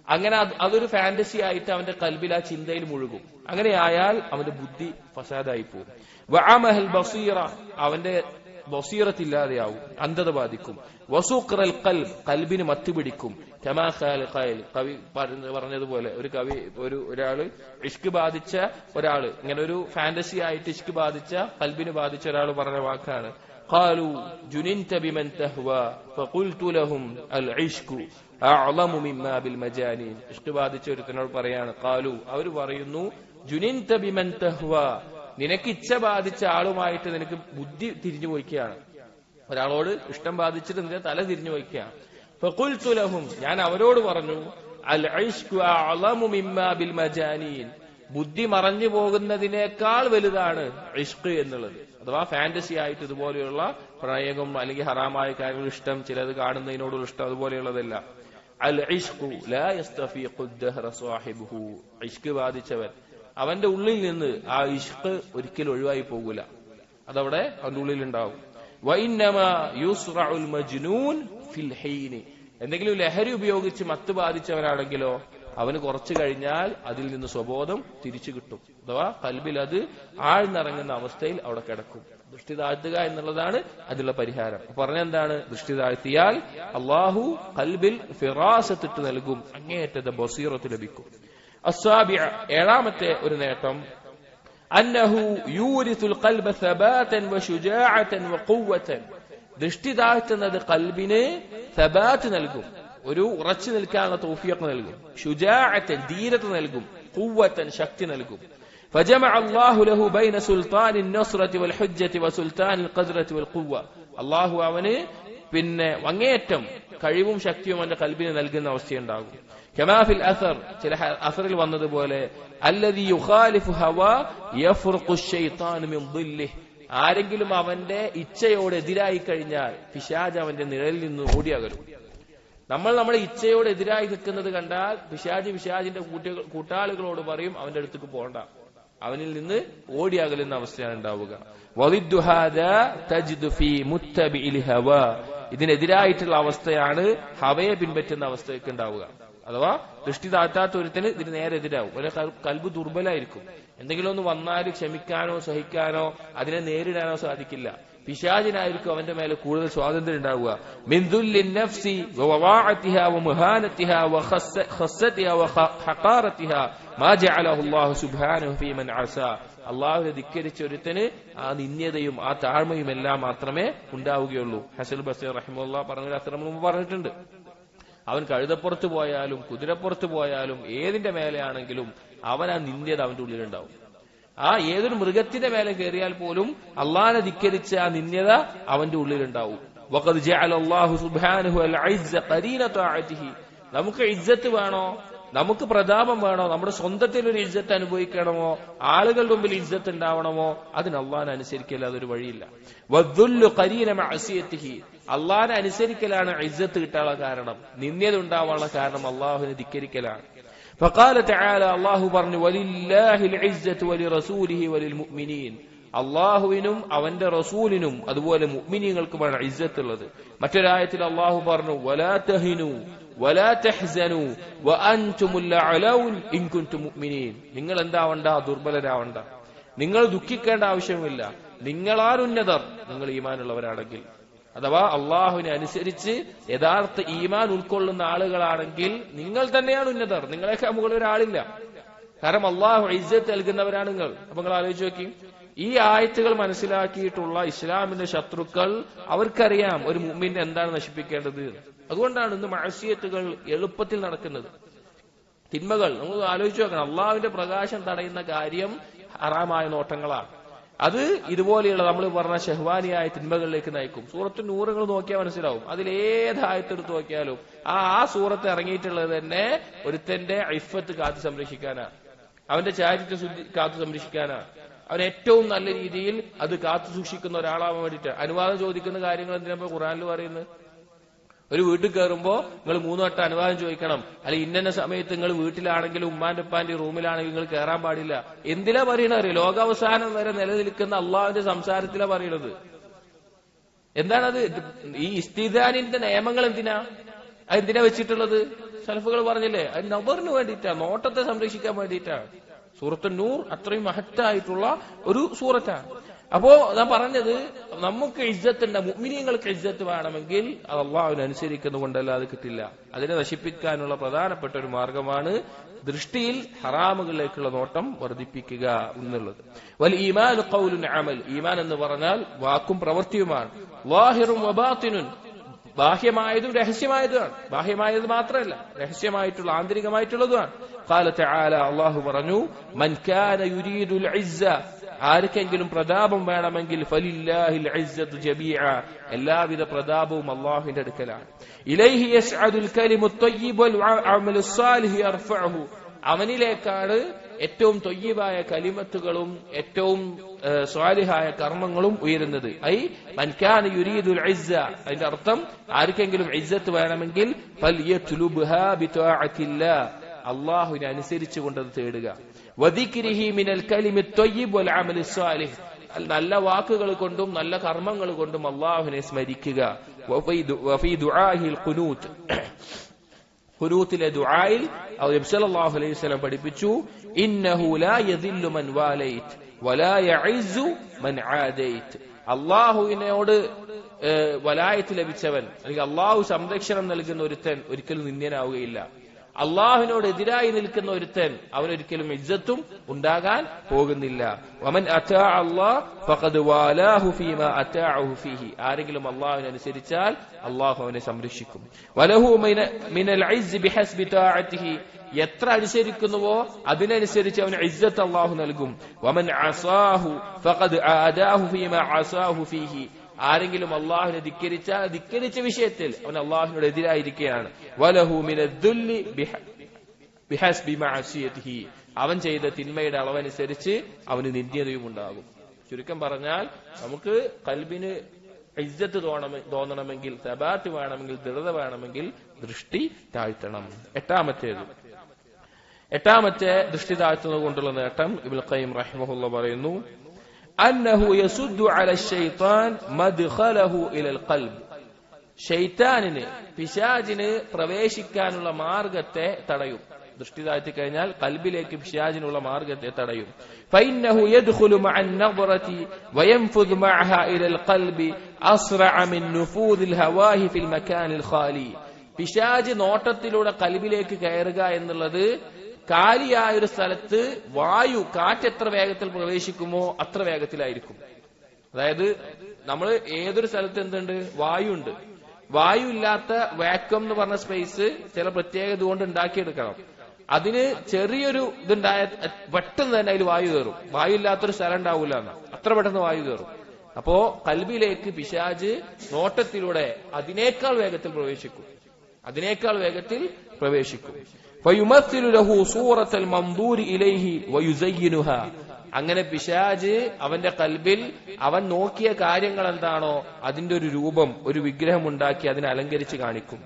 അങ്ങനെ അതൊരു ഫാന്റസി ആയിട്ട് അവന്റെ ഖൽബിൽ ആ ചിന്തയിൽ മുഴുകും. അങ്ങനെയായാൽ അവന്റെ ബുദ്ധി ഫസാദായി പോകും. വഅമഹൽ ബസീറ, അവന്റെ ബസീറത്തില്ലാതെയാവും, അന്ധത ബാധിക്കും. വസുഖ്റൽ ഖൽബ്, ഖൽബിന് മത്ത് പിടിക്കും. കമാ ഖാല ഖൈൽ, കവി പറഞ്ഞതുപോലെ, ഒരാള് ഇഷ്ക് ബാധിച്ച ഒരാള്, ഇങ്ങനെ ഒരു ഫാന്റസി ആയിട്ട് ഇഷ്ക് ബാധിച്ച, ഖൽബിന് ബാധിച്ച ഒരാൾ പറഞ്ഞ വാക്കാണ്, ഖാലു ജുനിൻത ബിമൻ തഹ്വാ ഫഖുൽതു ലഹും അൽ ഇഷ്കു അഅ്ളമു മിമ്മാ ബിൽ മജാനീൻ. ഇഷ്ക് ബാധിച്ച ഒരുത്തനോട് പറയാണ്, ഖാലു, അവർ പറയുന്നു, ജുനിൻത ബിമൻ തഹ്വാ, നിനക്ക് ഇച്ഛ ബാധിച്ച ആളുമായിട്ട് നിനക്ക് ബുദ്ധി തിരിഞ്ഞു പോയിക്കുകയാണ്. ഒരാളോട് ഇഷ്ടം ബാധിച്ചിട്ട് നിന്റെ തല തിരിഞ്ഞു പോയിക്കുകയാണ്. ഫഖുൽതു ലഹും, ഞാൻ അവരോട് പറഞ്ഞു, അൽ ഇഷ്കു അഅ്ളമു മിമ്മാ ബിൽ മജാനീൻ, ബുദ്ധി മറഞ്ഞു പോകുന്നതിനേക്കാൾ വലുതാണ് ഇഷ്ക് എന്നുള്ളത്. അഥവാ ഫാന്റസി ആയിട്ട് ഇതുപോലെയുള്ള പ്രണയം അല്ലെങ്കിൽ ഹറാമായ കാര്യങ്ങൾ ഇഷ്ടം, ചിലത് കാണുന്നതിനോടുള്ള ഇഷ്ടം, അതുപോലെയുള്ളതല്ല. അൽ ഇഷ്കു ലാ യസ്തഫീഖു ദഹ്റ സാഹിബുഹു, ഇഷ്ക് ബാധിച്ചവൻ അവന്റെ ഉള്ളിൽ നിന്ന് ആ ഇഷ്ക് ഒരിക്കലും ഒഴിവായി പോകൂല, അതവിടെ അവന്റെ ഉള്ളിൽ ഉണ്ടാവും. വഇന്നമാ യുസ്റഉൽ മജ്നൂൻ ഫിൽ ഹീനി, എന്തെങ്കിലും ലഹരി ഉപയോഗിച്ച് മത്ത് ബാധിച്ചവനാണെങ്കിലോ അവന് കുറച്ചു കഴിഞ്ഞാൽ അതിൽ നിന്ന് സ്വബോധം തിരിച്ചു കിട്ടും. അഥവാ ഖൽബിൽ അത് ആഴ്ന്നിറങ്ങുന്ന അവസ്ഥയിൽ അവിടെ കിടക്കും. ദൃഷ്ടി താഴ്ത്തുക എന്നുള്ളതാണ് അതിനുള്ള പരിഹാരം. പറഞ്ഞെന്താണ്? ദൃഷ്ടി താഴ്ത്തിയാൽ അള്ളാഹു ഖൽബിൽ ഫിറാസത്ത് ഇട്ട് നൽകും, അങ്ങേയറ്റത്തെ ബസീറത്ത് ലഭിക്കും. അസ്സാബിഅ, ഏഴാമത്തെ ഒരു നേട്ടം, അന്നഹു യൂരിസുൽ ഖൽബ സബാതൻ വശുജാഅതൻ വഖുവ്വതൻ. ദൃഷ്ടി താഴ്ത്തുന്നത് ഖൽബിന് സബാത്ത് നൽകും, ഒരു ഉറച്ചു നിൽക്കാനുള്ള തൗഫീഖ് നൽകും, ശുജാഅത്തൻ ധീരത നൽകും, ഖുവ്വത്തൻ ശക്തി നൽകും. فجمع الله له بين سلطان النصرة والحجة وسلطان القدرة والقوة. അല്ലാഹു അവന് പിന്നെ അങ്ങേയറ്റം കഴിവും ശക്തിയും അവന്റെ ഖൽബിന് നൽകുന്ന അവസ്ഥയുണ്ടാകും. كما في الأثر ചില അസറിൽ വന്നതുപോലെ الذي يخالف هوى يفرق الشيطان من ظله. ആരെങ്കിലും അവന്റെ ഇച്ഛയോട് എതിരായി കഴിഞ്ഞാൽ പിശാച് അവന്റെ നിഴലിൽ നിന്ന് ഓടിയകലും. നമ്മൾ നമ്മുടെ ഇച്ഛയോട് എതിരായി നിൽക്കുന്നത് കണ്ടാൽ പിശാചിന്റെ കൂട്ടാളികളോട് പറയും അവന്റെ അടുത്തേക്ക് പോകണ്ട, അവനിൽ നിന്ന് ഓടിയകലുന്ന അവസ്ഥയാണ് ഉണ്ടാവുക. ഇതിനെതിരായിട്ടുള്ള അവസ്ഥയാണ് ഹവയെ പിൻപറ്റുന്ന അവസ്ഥയൊക്കെ ഉണ്ടാവുക. അഥവാ ദൃഷ്ടി താഴ്ത്താത്ത ഒരുത്തിന് ഇതിന് നേരെ എതിരാവും. ഒരു കൽബ് ദുർബലായിരിക്കും. എന്തെങ്കിലും ഒന്ന് വന്നാൽ ക്ഷമിക്കാനോ സഹിക്കാനോ അതിനെ നേരിടാനോ സാധിക്കില്ല. പിശാചിനായിരിക്കും അവന്റെ മേലെ കൂടുതൽ സ്വാതന്ത്ര്യം ഉണ്ടാവുക. മിൻദുല്ലിൻ നഫ്സി വവവാഅതിഹാ വമുഹാനതിഹാ വഖസ്സതിഹാ വഹഖാറതിഹാ മാ ജഅലഹു അല്ലാഹു സുബ്ഹാനഹു ഫീ മൻ അസാ. അല്ലാഹുവിനെ ധിക്കരിച്ച ഒരുത്തന് ആ നിന്ദ്യതയും ആ താഴ്മയും എല്ലാം മാത്രമേ ഉണ്ടാവുകയുള്ളൂ. ഹസൻ ബസീർ റഹിമഹുല്ലാഹ് പറഞ്ഞ അത്ര മുമ്പ് പറഞ്ഞിട്ടുണ്ട്. അവൻ കഴുതപ്പുറത്ത് പോയാലും കുതിരപ്പുറത്ത് പോയാലും ഏതിന്റെ മേലെയാണെങ്കിലും അവൻ ആ നിന്ദ്യത അവന്റെ ഉള്ളിലുണ്ടാവും. ആ ഏതൊരു മൃഗത്തിന്റെ മേലെ കയറിയാൽ പോലും അള്ളാഹനെ ധിക്കരിച്ച ആ നിന്ദ്യത അവന്റെ ഉള്ളിലുണ്ടാവും. വഖദ് ജഅല അല്ലാഹു സുബ്ഹാനഹു അൽ-ഇസ്സ ഖരീന തഅതിഹി. നമുക്ക് ഇസ്സത്ത് വേണോ, നമുക്ക് പ്രതാപം വേണോ, നമ്മുടെ സ്വന്തത്തിൽ ഒരു ഇസ്സത്ത് അനുഭവിക്കണമോ, ആളുകളുടെ മുമ്പിൽ ഇസ്സത്ത് ഉണ്ടാവണമോ, അതിന് അള്ളാഹനെ അനുസരിക്കല്ലാതെ ഒരു വഴിയില്ല. വദ്ദുല്ലു ഖരീന മഅസിയതിഹി. അള്ളാഹനെ അനുസരിക്കലാണ് ഇസ്സത്ത് കിട്ടാനുള്ള കാരണം, നിന്ദ്യത ഉണ്ടാവാനുള്ള കാരണം അള്ളാഹുവിനെ ധിക്കരിക്കലാണ്. فقال تعالى അല്ലാഹു പറഞ്ഞു വലില്ലാഹിൽ ഇസ്സത്തു വലിറസൂലിഹി വലിൽമുഅ്മിനീൻ. അല്ലാഹുവിനും അവന്റെ റസൂലിനും അതുപോലെ മുഅ്മിനീങ്ങൾക്കുമാണ് ഇസ്സത്ത് ഉള്ളത്. മറ്റൊരായത്തിൽ അല്ലാഹു പറഞ്ഞു വലാ തഹിനു വലാ തഹ്സനു വഅൻതുമുൽ അലൗൻ ഇൻ കുൻതും മുഅ്മിനീൻ. നിങ്ങൾ എന്താവണ്ട, ദുർബലരാവണ്ട, നിങ്ങൾ ദുഃഖിക്കേണ്ട ആവശ്യമില്ല, നിങ്ങളാണ് ഉന്നതർ, നിങ്ങൾ ഈമാനുള്ളവരാണെങ്കിൽ. അഥവാ അള്ളാഹുവിനെ അനുസരിച്ച് യഥാർത്ഥ ഈമാൻ ഉൾക്കൊള്ളുന്ന ആളുകളാണെങ്കിൽ നിങ്ങൾ തന്നെയാണ് ഉന്നതർ, നിങ്ങളെക്കാൾ മുകളിൽ ഒരാളില്ല. കാരണം അള്ളാഹു ഇസ്സത്ത് നൽകുന്നവരാണ് നിങ്ങൾ. അപ്പൊ നിങ്ങൾ ആലോചിച്ച് നോക്കി, ഈ ആയത്തുകൾ മനസ്സിലാക്കിയിട്ടുള്ള ഇസ്ലാമിന്റെ ശത്രുക്കൾ അവർക്കറിയാം ഒരു മുഅ്മിനെ എന്താണ് നശിപ്പിക്കേണ്ടത്. അതുകൊണ്ടാണ് ഇന്ന് മഅസിയത്തുകൾ എളുപ്പത്തിൽ നടക്കുന്നത്. തിന്മകൾ നമ്മൾ ആലോചിച്ച് നോക്കണം. അള്ളാഹുവിന്റെ പ്രകാശം തടയുന്ന കാര്യം ഹറാമായ നോട്ടങ്ങളാണ്. അത് ഇതുപോലെയുള്ള നമ്മൾ പറഞ്ഞ ഷഹ്വാനിയായ തിന്മകളിലേക്ക് നയിക്കും. സൂറത്ത് നൂറുകൾ നോക്കിയാൽ മനസ്സിലാവും. അതിലേതായത്തെടുത്ത് നോക്കിയാലും ആ സൂറത്ത് ഇറങ്ങിയിട്ടുള്ളത് തന്നെ ഒരുത്തന്റെ ഇഫ്ഫത്ത് കാത്തു സംരക്ഷിക്കാനാണ്, അവന്റെ ചാരിത്രം കാത്തു സംരക്ഷിക്കാനാണ്. അവൻ ഏറ്റവും നല്ല രീതിയിൽ അത് കാത്തു സൂക്ഷിക്കുന്ന ഒരാളാവാൻ വേണ്ടിയിട്ട് അനുവാദം ചോദിക്കുന്ന കാര്യങ്ങൾ എന്തിനാ ഖുർആനിൽ പറയുന്നത്? ഒരു വീട്ടിൽ കയറുമ്പോ നിങ്ങൾ 3 വട്ടം അനുവാദം ചോദിക്കണം. അല്ലെങ്കിൽ ഇന്ന സമയത്ത് നിങ്ങൾ വീട്ടിലാണെങ്കിലും ഉമ്മാന്റെ ഉപ്പാന്റെ റൂമിലാണെങ്കിൽ നിങ്ങൾ കയറാൻ പാടില്ല. എന്തിനാ പറയണത്? ലോകാവസാനം വരെ നിലനിൽക്കുന്ന അള്ളാഹുവിന്റെ സംസാരത്തിലാ പറയണത്. എന്താണത്? ഈ ഇസ്തിദാനിന്റെ നിയമങ്ങൾ അതെന്തിനാ വെച്ചിട്ടുള്ളത്? സലഫുകൾ പറഞ്ഞില്ലേ, അത് നബറിന് വേണ്ടിയിട്ടാ, നോട്ടത്തെ സംരക്ഷിക്കാൻ വേണ്ടിയിട്ടാണ്. സൂറത്തുൻ നൂർ അത്രയും മഹത്തായിട്ടുള്ള ഒരു സൂറത്താണ്. അപ്പോ ഞാൻ പറഞ്ഞത്, നമുക്ക് ഇസ്സത്തുണ്ട്, മുഅ്മിനീങ്ങൾക്ക് ഇസ്സത്ത് വേണമെങ്കിൽ അത് അള്ളാഹുവിനെ അനുസരിക്കുന്നത് കൊണ്ടല്ലാതെ കിട്ടില്ല. അതിനെ നശിപ്പിക്കാനുള്ള പ്രധാനപ്പെട്ട ഒരു മാർഗമാണ് ദൃഷ്ടിയിൽ ഹറാമുകളിലേക്കുള്ള നോട്ടം വർദ്ധിപ്പിക്കുക എന്നുള്ളത്. വൽ ഈമാൻ ഖൗലുൻ അമൽ. ഈമാൻ എന്ന് പറഞ്ഞാൽ വാക്കും പ്രവൃത്തിയുമാണ്. ളാഹിറുൻ വബാത്തിനുൻ. ബാഹ്യമായതും രഹസ്യമായതുമാണ്. ബാഹ്യമായത് മാത്രമല്ല, രഹസ്യമായിട്ടുള്ള ആന്തരികമായിട്ടുള്ളതുമാണ്. ഖാല തആല, അല്ലാഹു പറഞ്ഞു, മൻ കാന യുരീദുൽ ഇസ്സ. ആർക്കെങ്കിലും പ്രതാപം വേണമെങ്കിൽ ഫലില്ലാഹിൽ ഇസ്സത്തു ജമീഅ. എല്ലാവിധ പ്രതാപവും അല്ലാഹുവിന്റെ അടുക്കലാണ്. ഇലൈഹി യസ്അദുൽ കലിമുത് ത്വയ്യിബ് വൽ അമലുസ് സാലിഹ് യർഫഉഹു. അവനിലേക്കാണ് ഏറ്റവും ത്വയ്യിബായ കലിമത്തുകളും ഏറ്റവും സ്വാലിഹായ കർമ്മങ്ങളും ഉയരുന്നത്. ഐ മൻ കാന യുരീദുൽ ഇസ്സ. അതിന്റെ അർത്ഥം ആർക്കെങ്കിലും ഇസ്സത്ത് വേണമെങ്കിൽ ഫൽയത്ലുബ്ഹാ ബിതഅത്തില്ലാഹ്. അല്ലാഹുവിനെ അനുസരിച്ചുകൊണ്ട് അത് തേടുക. വദിക്രിഹി മിനൽ കലിമിത് ത്വയ്യിബ് വൽ അമലിസ് സാലിഹ്. നല്ല വാക്കുകൾ കൊണ്ടും നല്ല കർമ്മങ്ങൾ കൊണ്ടും അല്ലാഹുവിനെ സ്മരിക്കുക. വഫീ ദുആഹിൽ ഖുനൂത്ത്. ഖുനൂത്തിലെ ദുആയിൽ നബി സല്ലല്ലാഹു അലൈഹി വസല്ലം പഠിപ്പിച്ചു, ഇന്നഹു ലാ യദില്ലു മൻ വാലൈത് വലാ യഇസ്സു മൻ ആദൈത്. അല്ലാഹുവിനോട് വലായത്ത് ലഭിച്ചവൻ അല്ലെങ്കിൽ അല്ലാഹു സംരക്ഷണം നൽകുന്ന ഒരുത്തൻ ഒരിക്കലും നിന്ദ്യനാവുകയില്ല. അള്ളാഹുവിനോട് എതിരായി നിൽക്കുന്ന ഒരുത്തൻ അവനൊരിക്കലും ഇജ്ജത്തും ഉണ്ടാകാൻ പോകുന്നില്ല. വമൻ അതാ അല്ലാഹ് ഫഖദ് വാലാഹു ഫീമാ അതാഅഹു ഫീഹി. ആരെങ്കിലും അള്ളാഹുവിനെ അനുസരിച്ചാൽ അള്ളാഹു അവനെ സംരക്ഷിക്കും. വലഹു മിനൽ ഇസ്സ് ബിഹസ്ബി തആഅതിഹി. എത്ര അനുസരിക്കുന്നുവോ അതിനനുസരിച്ച് അവന് ഇസ്സത്ത് അള്ളാഹു നൽകും. വമൻ അസാഹു ഫഖദ് ആദാഹു ഫീമാ അസാഹു ഫീഹി. ആരെങ്കിലും അള്ളാഹുവിനെ ധിക്കരിച്ചാൽ ധിക്കരിച്ച വിഷയത്തിൽ അവൻ അള്ളാഹുവിനോട് എതിരായിരിക്കുകയാണ്. വലഹു മിനദ്ദുല്ലി ബിഹസ്ബി മഅസിയതിഹി. അവൻ ചെയ്ത തിന്മയുടെ അളവനുസരിച്ച് അവന് നിന്ദ്യതയും ഉണ്ടാകും. ചുരുക്കം പറഞ്ഞാൽ നമുക്ക് ഖൽബിന് ഇജ്ജത്ത് തോന്നണമെങ്കിൽ, സബാത്ത് വേണമെങ്കിൽ, ദൃഢത വേണമെങ്കിൽ ദൃഷ്ടി താഴ്ത്തണം. എട്ടാമത്തെ ദൃഷ്ടി താഴ്ത്തുന്നത് കൊണ്ടുള്ള നേട്ടം ഇബ്നുൽ ഖയ്യിം റഹിമഹുല്ലാഹ് പറയുന്നു, അന്നഹു യസുദ്ദു അല ശൈത്താൻ മദ്ഖലഹു ഇലൽ ഖൽബ്. ശൈത്താനിന്, പിശാചിന് പ്രവേശിക്കാനുള്ള മാർഗത്തെ തടയും. ദൃഷ്ടി താഴ്ത്തി കഴിഞ്ഞാൽ കൽബിലേക്ക് പിശാചിനുള്ള മാർഗത്തെ തടയും. ഫഇന്നഹു യദ്ഖുലു മഅൻ നദ്റതി വയൻഫുദു മഅഹാ ഇലൽ ഖൽബി അസ്റഅ മിൻ നുഫൂദിൽ ഹവാഹി ഫിൽ മകാനിൽ ഖാലി. പിശാച് നോട്ടത്തിലൂടെ കൽബിലേക്ക് കയറുക എന്നുള്ളത് കാലിയായൊരു സ്ഥലത്ത് വായു, കാറ്റ് എത്ര വേഗത്തിൽ പ്രവേശിക്കുമോ അത്ര വേഗത്തിലായിരിക്കും. അതായത് നമ്മൾ ഏതൊരു സ്ഥലത്ത് എന്തുണ്ട്? വായു ഉണ്ട്. വായു ഇല്ലാത്ത വാക്വം എന്ന് പറഞ്ഞ സ്പേസ് ചില പ്രത്യേകത കൊണ്ട് ഉണ്ടാക്കിയെടുക്കണം. അതിന് ചെറിയൊരു ഇതുണ്ടായ പെട്ടെന്ന് തന്നെ അതിൽ വായു കയറും. വായു ഇല്ലാത്തൊരു സ്ഥലം ഉണ്ടാവില്ല എന്നാ, അത്ര പെട്ടെന്ന് വായു കയറും. അപ്പോ കൽബിലേക്ക് പിശാച് നോട്ടത്തിലൂടെ അതിനേക്കാൾ വേഗത്തിൽ പ്രവേശിക്കും. ഫയുമസ്സിലു ലഹു സൂറത്തൽ മംദൂരി ഇലൈഹി വയുസയ്യിനുഹാ. അങ്ങനെ പിശാച് അവന്റെ കൽബിൽ അവൻ നോക്കിയ കാര്യങ്ങൾ എന്താണോ അതിന്റെ ഒരു രൂപം, ഒരു വിഗ്രഹം ഉണ്ടാക്കി അതിനെ അലങ്കരിച്ച് കാണിക്കും.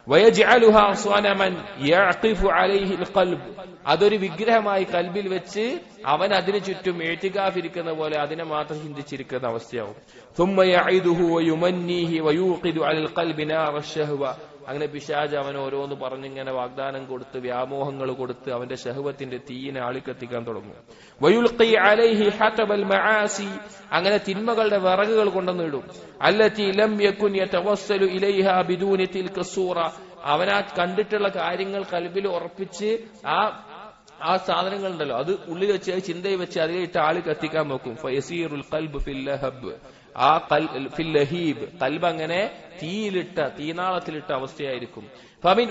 വയജ്അലുഹാ സ്വനമൻ യഅഖിഫു അലൈഹിൽ ഖൽബ്. അതൊരു വിഗ്രഹമായി കൽബിൽ വെച്ച് അവൻ അതിനു ചുറ്റും ഇഅ്തികാഫ് ഇരിക്കുന്ന പോലെ അതിനെ മാത്രം ചിന്തിച്ചിരിക്കുന്ന അവസ്ഥയാവും. ثم يعيده ويمنيه ويوقد على القلب نار الشهوة. അങ്ങനെ പിശാച് അവൻ ഓരോന്ന് പറഞ്ഞിങ്ങനെ വാഗ്ദാനം കൊടുത്ത്, വ്യാമോഹങ്ങൾ കൊടുത്ത് അവന്റെ ശഹവത്തിന്റെ തീയിനെ ആളിക്കത്തിക്കാൻ തുടങ്ങും. വയുൽഖി അലൈഹി ഹതബൽ മആസി. അങ്ങനെ തിന്മകളുടെ വിറകുകൾ കൊണ്ടുവന്നിടും. അല്ലതി ലം യകുൻ യതവസ്സലു ഇലൈഹാ ബിദൂനി തിൽക സൂറ. അവനാ കണ്ടിട്ടുള്ള കാര്യങ്ങൾ കൽബിൽ ഉറപ്പിച്ച് ആ സാധനങ്ങൾ ഉണ്ടല്ലോ അത് ഉള്ളിൽ വെച്ച് ചിന്തയിൽ വെച്ച് അതിലിട്ട് ആളി കത്തിക്കാൻ നോക്കും. ഫയസീറുൽ ഖൽബ് ഫിൽ ലഹബ്. ആ ഫിൽ ലഹീബ്, കൽബ് അങ്ങനെ തീനാളത്തിലിട്ട അവസ്ഥയായിരിക്കും.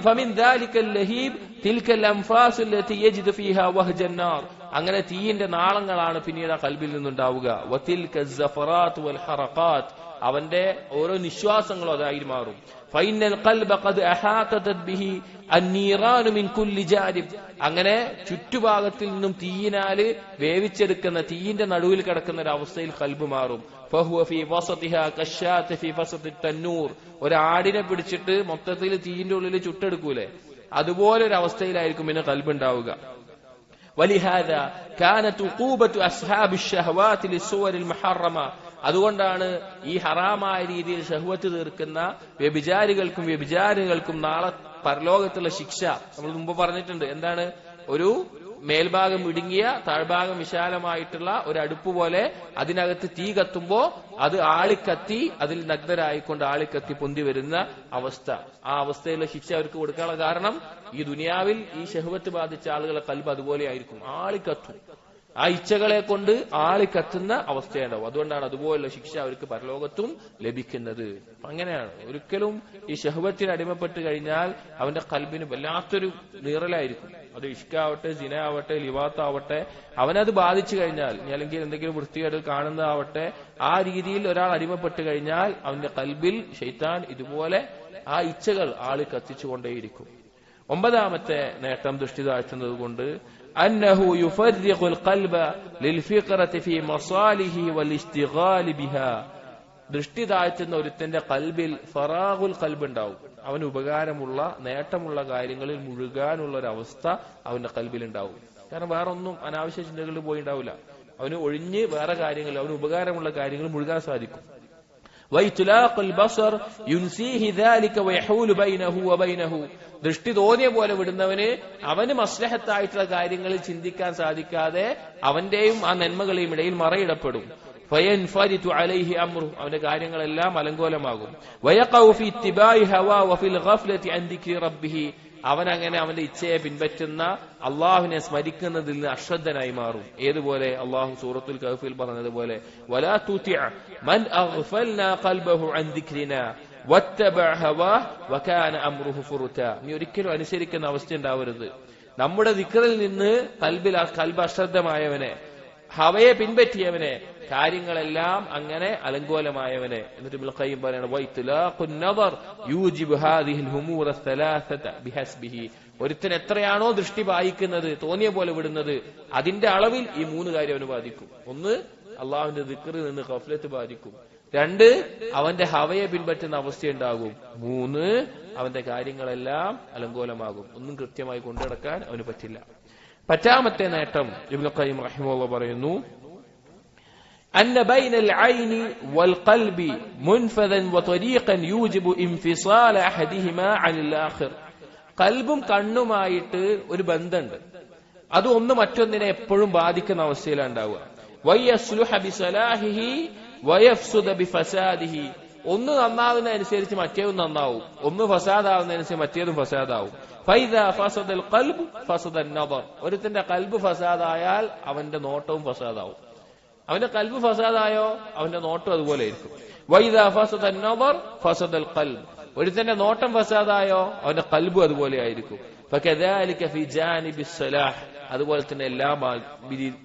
ഫമിൻ ദാലിക്കൽ ലഹീബ് തിൽക്കൽ അൻഫാസു അല്ലതി യജിദു ഫീഹാ വഹ്ജൻ നാർ. അങ്ങനെ തീയിന്റെ നാളങ്ങളാണ് പിന്നീട് ആ കൽബിൽ നിന്നുണ്ടാവുക. വതിൽക സഫറാത്ത് വൽ ഹറഖാത്ത്. അവന്റെ ഓരോ നിശ്വാസങ്ങളും അതായി മാറും. ഫൈനൽ ഖൽബ ഖദ് അഹാതത് ബിഹി അന്നീറാനു മിൻ കുല്ലി ജാനിബ്. അങ്ങനെ ചുറ്റുഭാഗത്തിൽ നിന്നും തീയിനാല് വേവിച്ചെടുക്കുന്ന, തീയിന്റെ നടുവിൽ കിടക്കുന്ന ഒരു അവസ്ഥയിൽ കൽബ് മാറും. ഫഹുവ ഫീ വസതിഹാ കശ്ശാത്ത് ഫീ വസതി തന്നൂർ. ഒരാടിനെ പിടിച്ചിട്ട് മൊത്തത്തിൽ തീയിന്റെ ഉള്ളിൽ ചുട്ടെടുക്കൂലേ, അതുപോലെ ഒരു അവസ്ഥയിലായിരിക്കും പിന്നെ കൽബ് ഉണ്ടാവുക. വലിഹാദാ കാനത് ഉഖൂബതു അസ്ഹാബി ശഹവാതി ലിസ്സുവരിൽ മുഹറമ. അതുകൊണ്ടാണ് ഈ ഹറാമായ രീതിയിൽ ശഹ്വത്ത് തീർക്കുന്ന വ്യഭിചാരികൾക്കും നാളെ പരലോകത്തുള്ള ശിക്ഷ നമ്മൾ മുമ്പ് പറഞ്ഞിട്ടുണ്ട്. എന്താണ്? ഒരു മേൽഭാഗം ഇടുങ്ങിയ താഴ്ഭാഗം വിശാലമായിട്ടുള്ള ഒരു അടുപ്പ് പോലെ അതിനകത്ത് തീ കത്തുമ്പോ അത് ആളിക്കത്തി അതിൽ നഗ്നരായിക്കൊണ്ട് ആളിക്കത്തി പൊന്തി വരുന്ന അവസ്ഥ. ആ അവസ്ഥയിലെ ശിക്ഷ അവർക്ക് കൊടുക്കാനുള്ള കാരണം ഈ ദുനിയാവിൽ ഈ ശഹ്വത്ത് ബാധിച്ച ആളുകളെ കൽബ് അതുപോലെ ആയിരിക്കും, ആളിക്കത്തും. ആ ഇച്ഛകളെ കൊണ്ട് ആളിക്കത്തുന്ന അവസ്ഥയുണ്ടാവും. അതുകൊണ്ടാണ് അതുപോലുള്ള ശിക്ഷ അവർക്ക് പരലോകത്തും ലഭിക്കുന്നത്. അങ്ങനെയാണ്. ഒരിക്കലും ഈ ശഹ്വത്തിന് അടിമപ്പെട്ട് കഴിഞ്ഞാൽ അവന്റെ കൽബിന് വല്ലാത്തൊരു നീറലായിരിക്കും. അത് ഇഷ്കാവട്ടെ, സിന ആവട്ടെ, ലിവാത്താവട്ടെ, അവനത് ബാധിച്ചു കഴിഞ്ഞാൽ, അല്ലെങ്കിൽ എന്തെങ്കിലും വൃത്തികേട് കാണുന്നതാവട്ടെ, ആ രീതിയിൽ ഒരാൾ അടിമപ്പെട്ട് കഴിഞ്ഞാൽ അവന്റെ കൽബിൽ ശൈത്താൻ ഇതുപോലെ ആ ഇച്ഛകൾ ആളി കത്തിച്ചുകൊണ്ടേയിരിക്കും. ഒമ്പതാമത്തെ നേട്ടം ദൃഷ്ടി താഴ്ത്തുന്നത് കൊണ്ട് അന്നഹു യുഫർരിഖുൽ ഖൽബ ലിൽഫിഖറതി ഫീ മസാലിഹി വൽഇസ്തിഗാലി ബിഹാ. ദൃഷ്ടി താഴ്ത്തുന്ന ഒരുത്തന്റെ കൽബിൽ ഫറാഖുൽ ഖൽബ് ഉണ്ടാവും. അവന് ഉപകാരമുള്ള, നേട്ടമുള്ള കാര്യങ്ങളിൽ മുഴുകാനുള്ള ഒരു അവസ്ഥ അവന്റെ കൽബിൽ ഉണ്ടാവും. കാരണം വേറെ ഒന്നും അനാവശ്യ ചിന്തകളിൽ പോയി ഉണ്ടാവില്ല. അവന് ഒഴിഞ്ഞ് വേറെ കാര്യങ്ങൾ, അവന് ഉപകാരമുള്ള കാര്യങ്ങൾ മുഴുകാൻ സാധിക്കും. വൈതുലാഖുൽ ബസർ യുൻസീഹി ദാലിക വയഹൂലു ബൈനഹു വബൈനഹു. ദൃഷ്ടി തോന്നിയ പോലെ വിടുന്നവന് അവന് മസ്ലഹത്തായിട്ടുള്ള കാര്യങ്ങളിൽ ചിന്തിക്കാൻ സാധിക്കാതെ അവന്റെയും ആ നന്മകളെയും ഇടയിൽ മറയിടപ്പെടും. ഫയൻഫരിതു അലൈഹി അംറു. അവന്റെ കാര്യങ്ങളെല്ലാം അലങ്കോലമാകും. വയഖഉ ഫീ ഇത്തിബാഇ ഹവാ വഫിൽ ഗഫ്ലതി അൻ ദിക്രി റബ്ബിഹി. അവൻ അങ്ങനെ അവന്റെ ഇച്ഛയെ പിൻപറ്റുന്ന അള്ളാഹുവിനെ സ്മരിക്കുന്നതിൽ നിന്ന് അശ്രദ്ധനായി മാറും. ഏതുപോലെ അള്ളാഹു സൂറത്തുൽ കഹ്ഫിൽ പറഞ്ഞതുപോലെ വലാ തുതിഅ മൻ അഗ്ഫൽനാ ഖൽബഹു അൻ ദിക്രിനാ വത്തബഅ ഹവാഹു വകാന അംറുഹു ഫുറുതാ. നീ ഒരിക്കലും അനുസരിക്കുന്ന അവസ്ഥ ഉണ്ടാവരുത്. നമ്മുടെ ദിക്റിൽ നിന്ന് കൽബ് അശ്രദ്ധമായവനെ, ഹവയെ പിൻപറ്റിയവനെ, കാര്യങ്ങളെല്ലാം അങ്ങനെ അലങ്കോലമായവനെ. എന്നിട്ട് ഇബ്നുൽ ഖയ്യിം പറയാണ് വൈത്ലാഖുൻ നദർ യൂജിബു ഹാദിഹിൽ ഹുമൂറ സലാസത ബിഹസ്ബിഹി. ഒരുത്തൻ എത്രയാണോ ദൃഷ്ടി പായിക്കുന്നത്, തോന്നിയ പോലെ വിടുന്നത്, അതിന്റെ അളവിൽ ഈ 3 കാര്യം അവന് ബാധിക്കും. 1, അള്ളാഹുവിന്റെ ദിക്റിൽ നിന്ന് ഗഫ്ലത്ത് ബാധിക്കും. 2, അവന്റെ ഹവയെ പിൻപറ്റുന്ന അവസ്ഥയുണ്ടാകും. 3, അവന്റെ കാര്യങ്ങളെല്ലാം അലങ്കോലമാകും. ഒന്നും കൃത്യമായി കൊണ്ടുനടക്കാൻ അവന് പറ്റില്ല. പറ്റാമത്തെ നേട്ടം ഇബ്നുൽ ഖയ്യിം റഹിമഹുല്ലാഹ് പറയുന്നു أن بين العين والقلب منفذا وطريقا يوجب انفصال أحدهما عن الآخر. കൽബും കണ്ണുമായിട്ട് ഒരു ബന്ധമുണ്ട്. അത് ഒന്ന് മറ്റൊന്നിനെ എപ്പോഴും ബാധിക്കുന്ന അവസ്ഥയിലാണ് ഉണ്ടാവുക. വയസ്ലുഹ ബിസലാഹിഹി വയഫ്സുദ ബിഫസാദിഹി. ഒന്ന് നന്നാവുന്നതനുസരിച്ച് മറ്റേതും നന്നാവും, ഒന്ന് ഫസാദാവുന്നതനുസരിച്ച് മറ്റേതും ഫസാദാവും. ഫൈദാ ഫസദൽ ഖൽബ് ഫസദൻ നദർ. ഒരുത്തന്റെ കൽബ് ഫസാദായാൽ അവന്റെ നോട്ടവും ഫസാദാവും. അവന്റെ കൽബ് ഫസാദായോ അവന്റെ നോട്ടം അതുപോലെ ആയിരിക്കും. വൈദാ ഫസദൻ നദർ ഫസദൽ ഖൽബ്. ഒരുത്തന്റെ നോട്ടം ഫസാദായോ അവന്റെ കൽബും അതുപോലെ ആയിരിക്കും. ഫകദാലിക ഫി ജാനിബിസ് സലാഹ്. അതുപോലെ തന്നെ എല്ലാ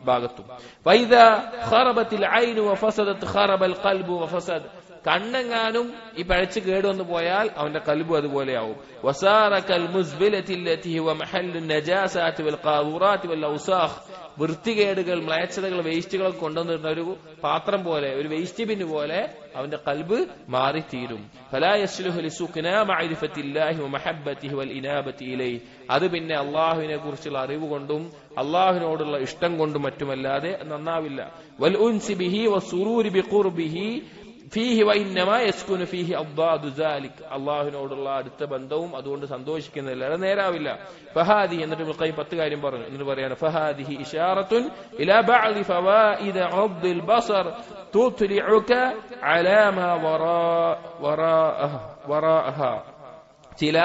ഭാഗത്തും. വൈദാ ഖറബത്തിൽ ഐനു വഫസദത് ഖറബൽ ഖൽബു വഫസദ്. കണ്ണെങ്ങാനും ഈ പഴച്ച് കേടുവന്നു പോയാൽ അവന്റെ കൽബും അതുപോലെയാവും. വസാറകൽ മുസ്ബിലതി ലതി ഹുവ മഹല്ലുൻ നജാസാതി വൽ ഖാദുറാതി വൽ ഔസാഖ്. വൃത്തികേടുകൾ, മ്ലേച്ഛതകൾ, വേസ്റ്റുകൾ കൊണ്ടുവന്നിരുന്ന ഒരു പാത്രം പോലെ, ഒരു വേസ്റ്റ് ബിൻ പോലെ അവന്റെ കൽബ് മാറിത്തീരും. ഫലാ യസ്ലുഹു ലിസുഖ്നാ മഅരിഫത്തില്ലാഹി വമഹബ്ബതിഹി വൽ ഇനാബതി ഇലൈഹി. അത് പിന്നെ അല്ലാഹുവിനെ കുറിച്ചുള്ള അറിവ് കൊണ്ടും അല്ലാഹുവിനോടുള്ള ഇഷ്ടം കൊണ്ടും മറ്റുമല്ലാതെ നന്നാവില്ല. വൽ ഉൻസി ബിഹി വസ്സുറൂരി ബിഖുർബിഹി ഫീഹി വഇന്നമാ യസ്കുനു ഫീഹി അദ്ദാദു ദാലിക്. അല്ലാഹുവിനോടുള്ള അടുത്ത ബന്ധവും അതുകൊണ്ട് സന്തോഷിക്കുന്നില്ല, അത് നേരാവില്ല. ഫഹാദി എന്നിട്ട് ഇബ്നുൽ ഖയ്യിം 10 കാര്യം പറഞ്ഞു. എന്നിട്ട് പറയാണ് ഫഹാദിഹി ഇശാറത്തുൻ ഇലാ ബഅദി ഫവായിദ അബ്ദുൽ ബസർ തുത്ലിഉക അലാ മാ വറാഅഹ. ചില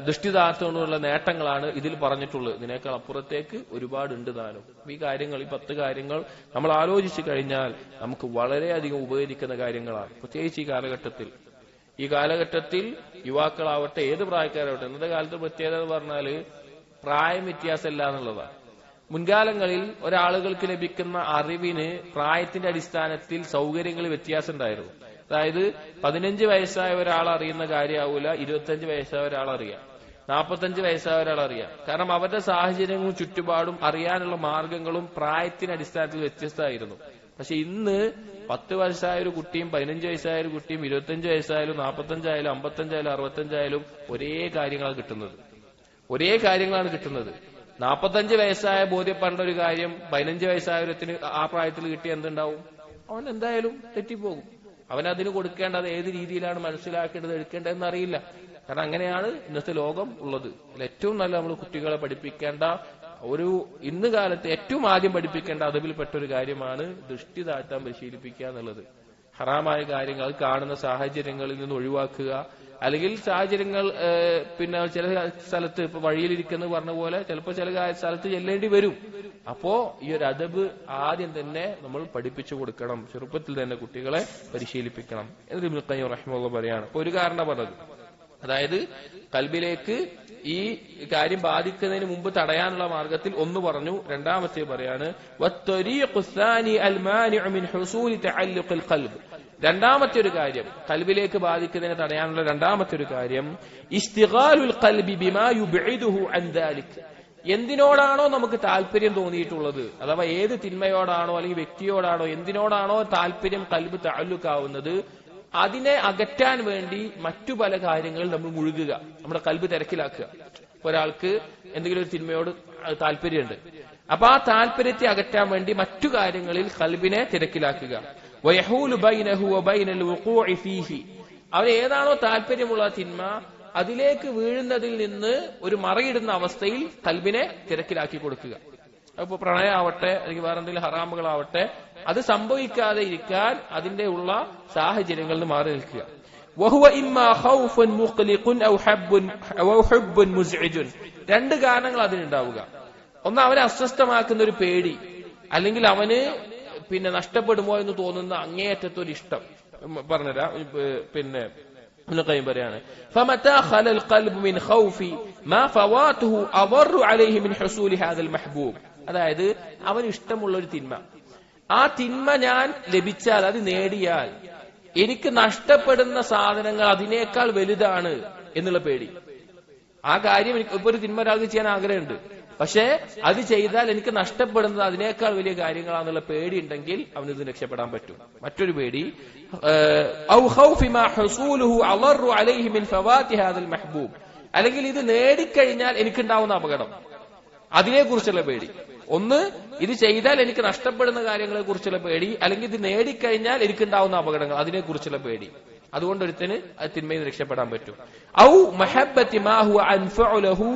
ദൃഷ്ടിദാനത്തോടുള്ള നേട്ടങ്ങളാണ് ഇതിൽ പറഞ്ഞിട്ടുള്ളത്. ഇതിനേക്കാൾ അപ്പുറത്തേക്ക് ഒരുപാടുണ്ട് താനും. ഈ കാര്യങ്ങൾ, ഈ 10 കാര്യങ്ങൾ നമ്മൾ ആലോചിച്ചു കഴിഞ്ഞാൽ നമുക്ക് വളരെയധികം ഉപകരിക്കുന്ന കാര്യങ്ങളാണ്. പ്രത്യേകിച്ച് ഈ കാലഘട്ടത്തിൽ യുവാക്കളാവട്ടെ, ഏത് പ്രായക്കാരാവട്ടെ. ഇന്നത്തെ കാലത്ത് പ്രത്യേകത എന്ന് പറഞ്ഞാൽ പ്രായം വ്യത്യാസമില്ല എന്നുള്ളതാണ്. മുൻകാലങ്ങളിൽ ഒരാളുകൾക്ക് ലഭിക്കുന്ന അറിവിന് പ്രായത്തിന്റെ അടിസ്ഥാനത്തിൽ സൗകര്യങ്ങളിൽ വ്യത്യാസം ഉണ്ടായിരുന്നു. അതായത് 15 വയസ്സായ ഒരാൾ അറിയുന്ന കാര്യമാവൂല 25 വയസ്സായ ഒരാൾ അറിയാം, 45 വയസ്സായ ഒരാൾ അറിയാം. കാരണം അവരുടെ സാഹചര്യങ്ങളും ചുറ്റുപാടും അറിയാനുള്ള മാർഗങ്ങളും പ്രായത്തിന്റെ അടിസ്ഥാനത്തിൽ വ്യത്യസ്തമായിരുന്നു. പക്ഷെ ഇന്ന് 10 വയസ്സായ ഒരു കുട്ടിയും 15 വയസ്സായ ഒരു കുട്ടിയും 25 വയസ്സായാലും 45 ആയാലും 55 ആയാലും 65 ആയാലും ഒരേ കാര്യങ്ങളാണ് കിട്ടുന്നത്. 45 വയസ്സായ ബോധ്യപ്പെടേണ്ട ഒരു കാര്യം 15 വയസ്സായ ഒരുത്തിന് ആ പ്രായത്തിൽ കിട്ടിയ എന്തുണ്ടാവും? അവൻ എന്തായാലും തെറ്റിപ്പോകും. അവനതിന് കൊടുക്കേണ്ടത് ഏത് രീതിയിലാണ് മനസ്സിലാക്കേണ്ടത്, എടുക്കേണ്ടതെന്ന് അറിയില്ല. കാരണം അങ്ങനെയാണ് ഇന്നത്തെ ലോകം ഉള്ളത്. ഏറ്റവും നല്ല നമ്മൾ കുട്ടികളെ പഠിപ്പിക്കേണ്ട ഇന്ന് കാലത്ത് ഏറ്റവും ആദ്യം പഠിപ്പിക്കേണ്ട അതിൽപ്പെട്ട ഒരു കാര്യമാണ് ദൃഷ്ടി താഴ്ത്താൻ പരിശീലിപ്പിക്കുക എന്നുള്ളത്. ഹറാമായ കാര്യങ്ങൾ, അത് കാണുന്ന സാഹചര്യങ്ങളിൽ നിന്ന് ഒഴിവാക്കുക. അല്ലെങ്കിൽ സാഹചര്യങ്ങൾ പിന്നെ ചില സ്ഥലത്ത് ഇപ്പൊ വഴിയിലിരിക്കുന്ന പറഞ്ഞ പോലെ ചിലപ്പോൾ ചില സ്ഥലത്ത് ചെല്ലേണ്ടി വരും. അപ്പോ ഈ ഒരു അദബ് ആദ്യം തന്നെ നമ്മൾ പഠിപ്പിച്ചു കൊടുക്കണം, ചെറുപ്പത്തിൽ തന്നെ കുട്ടികളെ പരിശീലിപ്പിക്കണം എന്ന് ഇബ്നുൽ ഖയ്യിം റഹിമഹുല്ലാഹ് പറയാണ്. അപ്പൊ ഒരു കാരണം പറഞ്ഞത്, അതായത് കൽബിലേക്ക് ഈ കാര്യം ബാധിക്കുന്നതിന് മുമ്പ് തടയാനുള്ള മാർഗത്തിൽ ഒന്ന് പറഞ്ഞു. രണ്ടാമത്തെ പറയാണ് രണ്ടാമത്തെ ഒരു കാര്യം, കൽബിലേക്ക് ബാധിക്കുന്നതിനെ തടയാനുള്ള രണ്ടാമത്തെ ഒരു കാര്യം ഇസ്തിഗാലുൽ ഖൽബി ബിമാ യുബ്ഇദുഹു അൻ ദാലിക്. എന്തിനോടാണോ നമുക്ക് താല്പര്യം തോന്നിയിട്ടുള്ളത്, അഥവാ ഏത് തിന്മയോടാണോ അല്ലെങ്കിൽ വ്യക്തിയോടാണോ എന്തിനോടാണോ താല്പര്യം കൽബ് തഅല്ലുക്കാവുന്നത്, അതിനെ അകറ്റാൻ വേണ്ടി മറ്റു പല കാര്യങ്ങളിൽ നമ്മൾ മുഴുകുക, നമ്മുടെ കൽബ് തിരക്കിലാക്കുക. ഒരാൾക്ക് എന്തെങ്കിലും ഒരു തിന്മയോട് താല്പര്യമുണ്ട്, അപ്പൊ ആ താല്പര്യത്തെ അകറ്റാൻ വേണ്ടി മറ്റു കാര്യങ്ങളിൽ കൽബിനെ തിരക്കിലാക്കുക. വയഹൂലു ബൈനഹു വബൈനൽ വുഖൂഇ ഫീഹി. അവൻ ഏതാണോ താല്പര്യമുള്ള തിന്മ അതിലേക്ക് വീഴുന്നതിൽ നിന്ന് ഒരു മറയിടുന്ന അവസ്ഥയിൽ കൽബിനെ തിരക്കിലാക്കി കൊടുക്കുക. അപ്പൊ പ്രണയമാവട്ടെ അല്ലെങ്കിൽ വേറെ എന്തെങ്കിലും ഹറാമുകളാവട്ടെ, അത് സംഭവിക്കാതെ ഇരിക്കാൻ അതിന്റെ ഉള്ള സാഹചര്യങ്ങളിൽ നിന്ന് മാറി നിൽക്കുക. വഹുവ ഇമ്മാ ഖൗഫുൻ മുഖ്ലിഖുൻ ഔ ഹുബ്ബുൻ മുസ്ഇജുൻ. രണ്ട് കാരണങ്ങൾ അതിനുണ്ടാവുക. ഒന്ന്, അവനെ അസ്വസ്ഥമാക്കുന്ന ഒരു പേടി, അല്ലെങ്കിൽ അവന് പിന്നെ നഷ്ടപ്പെടുമോ എന്ന് തോന്നുന്ന അങ്ങേയറ്റത്തൊരു ഇഷ്ടം. പറഞ്ഞുതരാം. പിന്നെ പറയാണ് فمتى خلى القلب من خوف ما فواته أضر عليه من حصول هذا المحبوب. അതായത് അവന് ഇഷ്ടമുള്ള ഒരു തിന്മ, ആ തിന്മ ഞാൻ ലഭിച്ചാൽ, അത് നേടിയാൽ എനിക്ക് നഷ്ടപ്പെടുന്ന സാധനങ്ങൾ അതിനേക്കാൾ വലുതാണ് എന്നുള്ള പേടി. ആ കാര്യം എനിക്ക് ഇപ്പൊ ഒരു തിന്മ ഒരാൾക്ക് ചെയ്യാൻ ആഗ്രഹമുണ്ട്, പക്ഷേ അത് ചെയ്താൽ എനിക്ക് നഷ്ടപ്പെടുന്നത് അതിനേക്കാൾ വലിയ കാര്യങ്ങളാണെന്നുള്ള പേടി ഉണ്ടെങ്കിൽ അവന് ഇത് രക്ഷപ്പെടാൻ പറ്റും. മറ്റൊരു പേടി, അല്ലെങ്കിൽ ഇത് നേടിക്കഴിഞ്ഞാൽ എനിക്കുണ്ടാവുന്ന അപകടം, അതിനെക്കുറിച്ചുള്ള പേടി. ഒന്ന്, ഇത് ചെയ്താൽ എനിക്ക് നഷ്ടപ്പെടുന്ന കാര്യങ്ങളെ കുറിച്ചുള്ള പേടി, അല്ലെങ്കിൽ ഇത് നേടിക്കഴിഞ്ഞാൽ എനിക്കുണ്ടാവുന്ന അപകടങ്ങൾ, അതിനെക്കുറിച്ചുള്ള പേടി. അതുകൊണ്ട് ഒരുത്തന് തിന്മയിൽ നിന്ന് രക്ഷപ്പെടാൻ പറ്റും. ഔ മഹബ്ബത്തി മാ ഹുവ അൻഫഉ ലഹു